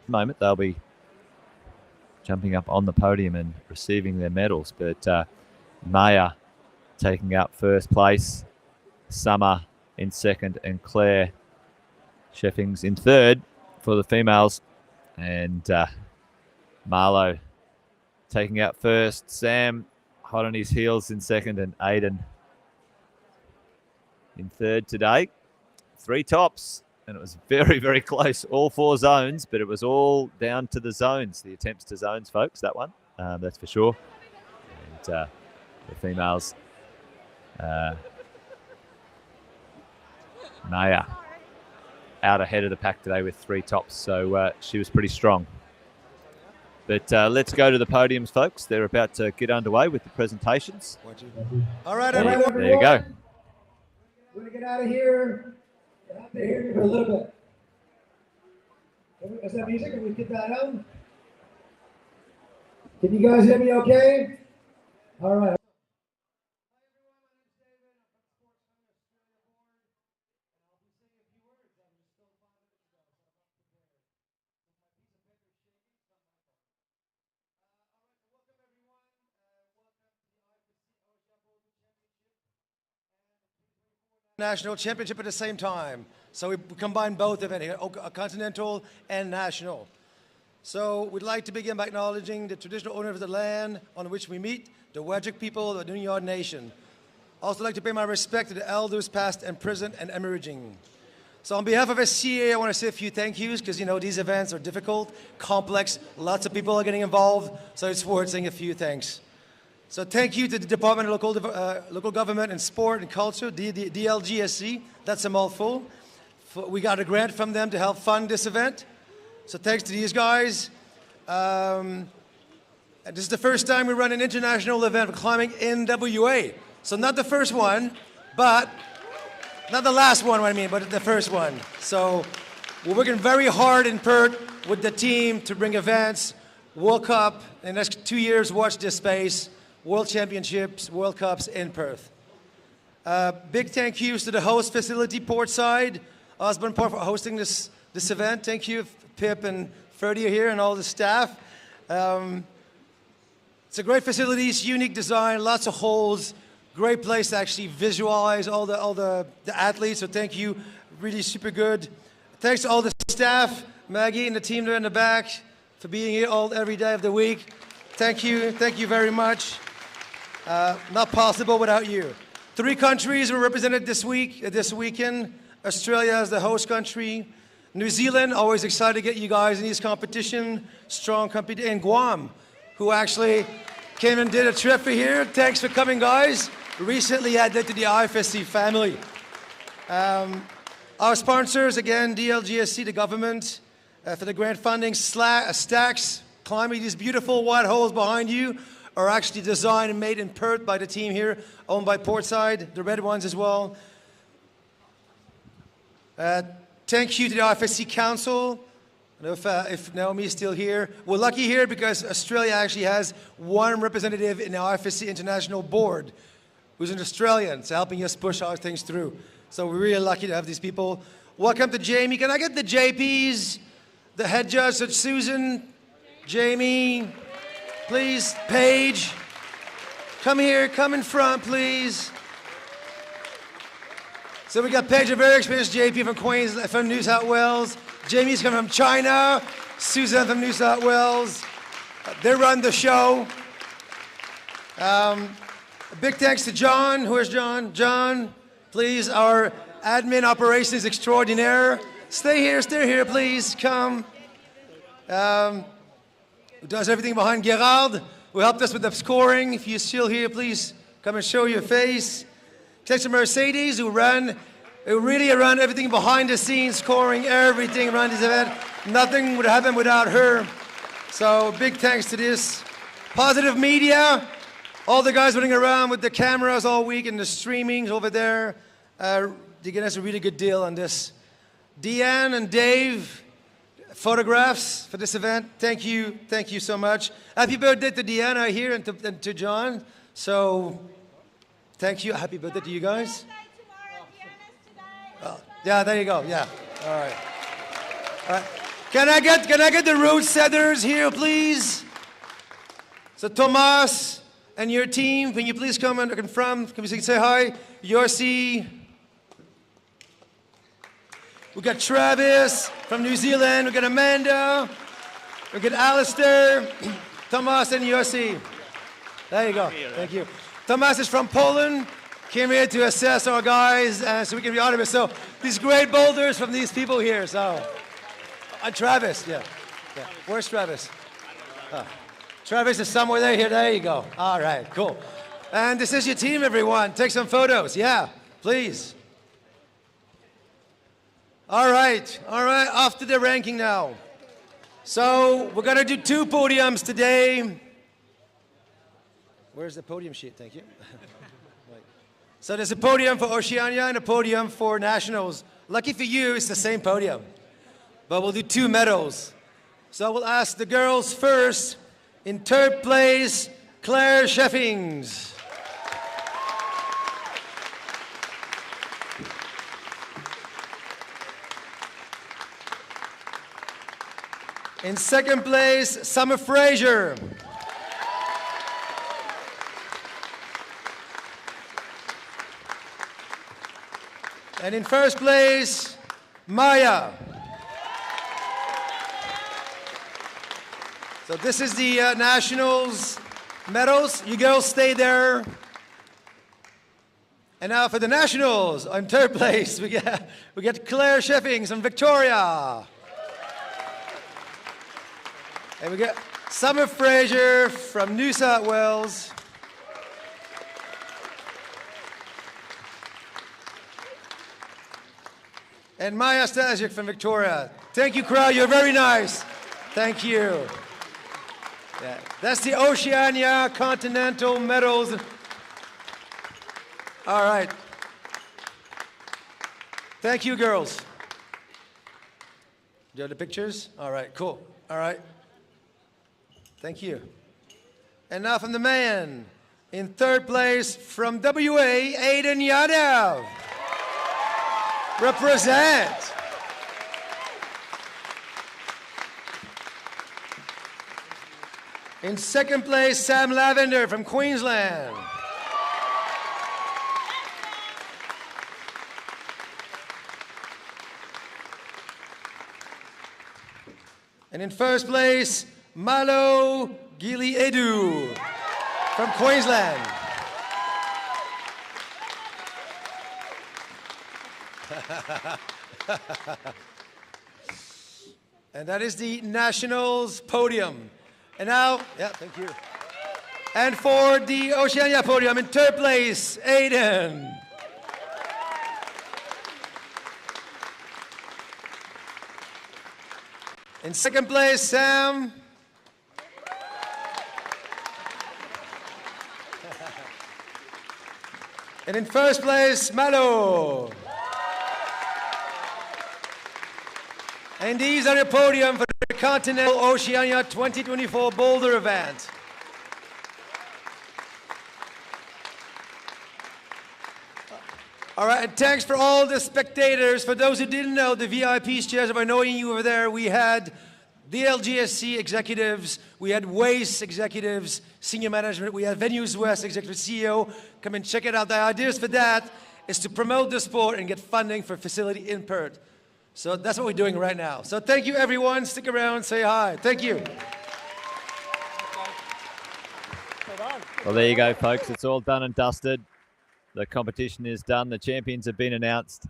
Moment they'll be jumping up on the podium and receiving their medals, but Maya taking up first place, Summer in second, and Claire Sheffings in third for the females, and Marlo taking out first, Sam hot on his heels in second, and Aiden in third today. 3 tops. And it was very, very close, all 4 zones, but it was all down to the zones, the attempts to zones, folks, that one, that's for sure. And the females, Maya out ahead of the pack today with 3 tops, so she was pretty strong. But let's go to the podiums, folks. They're about to get underway with the presentations. All right, everyone. There you go. We're going to get out of here. Get out there for a little bit. Is that music? Can we get that out? Can you guys hear me okay? All right. National championship at the same time. So we combine both events here, continental and national. So we'd like to begin by acknowledging the traditional owners of the land on which we meet, the Whadjuk people of the Nunyard Nation. Also like to pay my respect to the elders past and present and emerging. So on behalf of SCA, I want to say a few thank yous because, you know, these events are difficult, complex, lots of people are getting involved, so it's worth saying a few thanks. So thank you to the Department of Local Government and Sport and Culture, DLGSC, that's a mouthful. We got a grant from them to help fund this event. So thanks to these guys. And this is the first time we run an international event for climbing in WA. So not the first one, but not the last one, I mean, but the first one. So we're working very hard in Perth with the team to bring events, World Cup, in the next 2 years, watch this space, World Championships, World Cups in Perth. Big thank yous to the host facility, Portside, Osborne Park, for hosting this event. Thank you, Pip and Ferdy are here and all the staff. It's a great facility, it's unique design, lots of holes, great place to actually visualize all the athletes, so thank you, really super good. Thanks to all the staff, Maggie and the team there in the back for being here every day of the week. Thank you very much. Not possible without you. 3 countries were represented this weekend. Australia as the host country. New Zealand, always excited to get you guys in this competition. Strong competition. And Guam, who actually came and did a trip for here. Thanks for coming, guys. Recently added to the IFSC family. Our sponsors, again, DLGSC, the government, for the grant funding. Stacks, climbing these beautiful white holes behind you, are actually designed and made in Perth by the team here, owned by Portside, the red ones as well. Thank you to the IFSC Council. I don't know if Naomi is still here. We're lucky here because Australia actually has 1 representative in the IFSC International Board who's an Australian, so helping us push our things through. So we're really lucky to have these people. Welcome to Jamie. Can I get the JPs, the head judge, so Susan, Jamie, please, Paige. Come here, come in front, please. So we got Paige, a very experienced JP from Queens, from New South Wales. Jamie's coming from China. Susan from New South Wales. They run the show. A big thanks to John. Where's John? John, please, our admin operations extraordinaire. Stay here, please. Come. Who does everything behind Gerard, who helped us with the scoring. If you're still here, please come and show your face. Thanks to Mercedes, who really run everything behind the scenes, scoring everything around this event. Nothing would happen without her. So big thanks to this. Positive Media, all the guys running around with the cameras all week and the streamings over there. They're giving us a really good deal on this. Deanne and Dave, photographs for this event. Thank you so much. Happy birthday to Deanna here and to John. So, thank you. Happy birthday to you guys. Oh, yeah, there you go. Yeah. All right. All right. Can I get the road setters here, please? So Tomas and your team, can you please come and confirm? Can we say hi? Yossi. We got Travis from New Zealand. We got Amanda. We got Alistair, Tomas, and Yossi. There you go. Thank you. Tomas is from Poland. Came here to assess our guys so we can be honored. So these great boulders from these people here. So, and Travis, yeah. Where's Travis? Travis is somewhere there. Here, there you go. All right, cool. And this is your team, everyone. Take some photos. Yeah, please. All right. Off to the ranking now. So we're gonna do 2 podiums today. Where's the podium sheet? Thank you. So there's a podium for Oceania and a podium for Nationals. Lucky for you, it's the same podium. But we'll do 2 medals. So we'll ask the girls first. In 3rd place, Claire Sheffings. In 2nd place, Summer Fraser. And in 1st place, Maya. So this is the Nationals medals. You girls stay there. And now for the Nationals, in 3rd place, we get Claire Sheffings from Victoria. And we get Summer Fraser from New South Wales. And Maya Stasiuk from Victoria. Thank you, crowd. You're very nice. Thank you. Yeah, that's the Oceania Continental medals. All right. Thank you, girls. Do you have the pictures? All right, cool. All right. Thank you. And now from the man. In 3rd place from WA, Aiden Yadav. Represent. In 2nd place, Sam Lavender from Queensland. And in 1st place, Malo Gili Edu from Queensland. And that is the Nationals podium. And now, yeah, thank you. And for the Oceania podium, in 3rd place, Aiden. In 2nd place, Sam. And in 1st place, Malo. And these are the podium for the Continental Oceania 2024 Boulder event. All right, and thanks for all the spectators. For those who didn't know, the VIP chairs of annoying you over there, we had the LGSC executives, we had WACE executives, senior management, we had Venues West executive CEO. Come and check it out. The ideas for that is to promote the sport and get funding for facility in Perth. So that's what we're doing right now. So thank you, everyone. Stick around, say hi. Thank you. Well, there you go, folks. It's all done and dusted. The competition is done. The champions have been announced.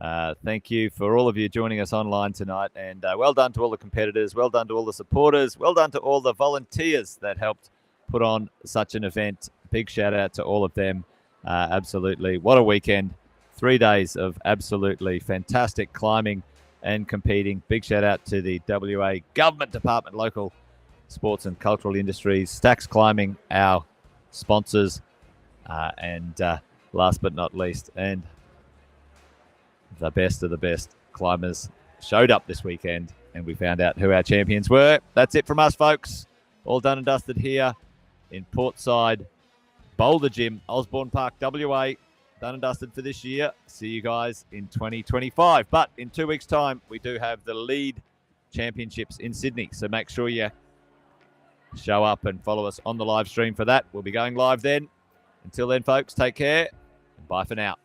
Thank you for all of you joining us online tonight. And well done to all the competitors. Well done to all the supporters. Well done to all the volunteers that helped put on such an event. Big shout out to all of them. Absolutely. What a weekend. 3 days of absolutely fantastic climbing and competing. Big shout out to the WA Government Department, Local Sports and Cultural Industries, Stacks Climbing, our sponsors, and last but not least, and the best of the best climbers showed up this weekend, and we found out who our champions were. That's it from us, folks. All done and dusted here in Portside Boulder Gym, Osborne Park, WA. Done and dusted for this year. See you guys in 2025. But in 2 weeks' time, we do have the lead championships in Sydney. So make sure you show up and follow us on the live stream for that. We'll be going live then. Until then, folks, take care and bye for now.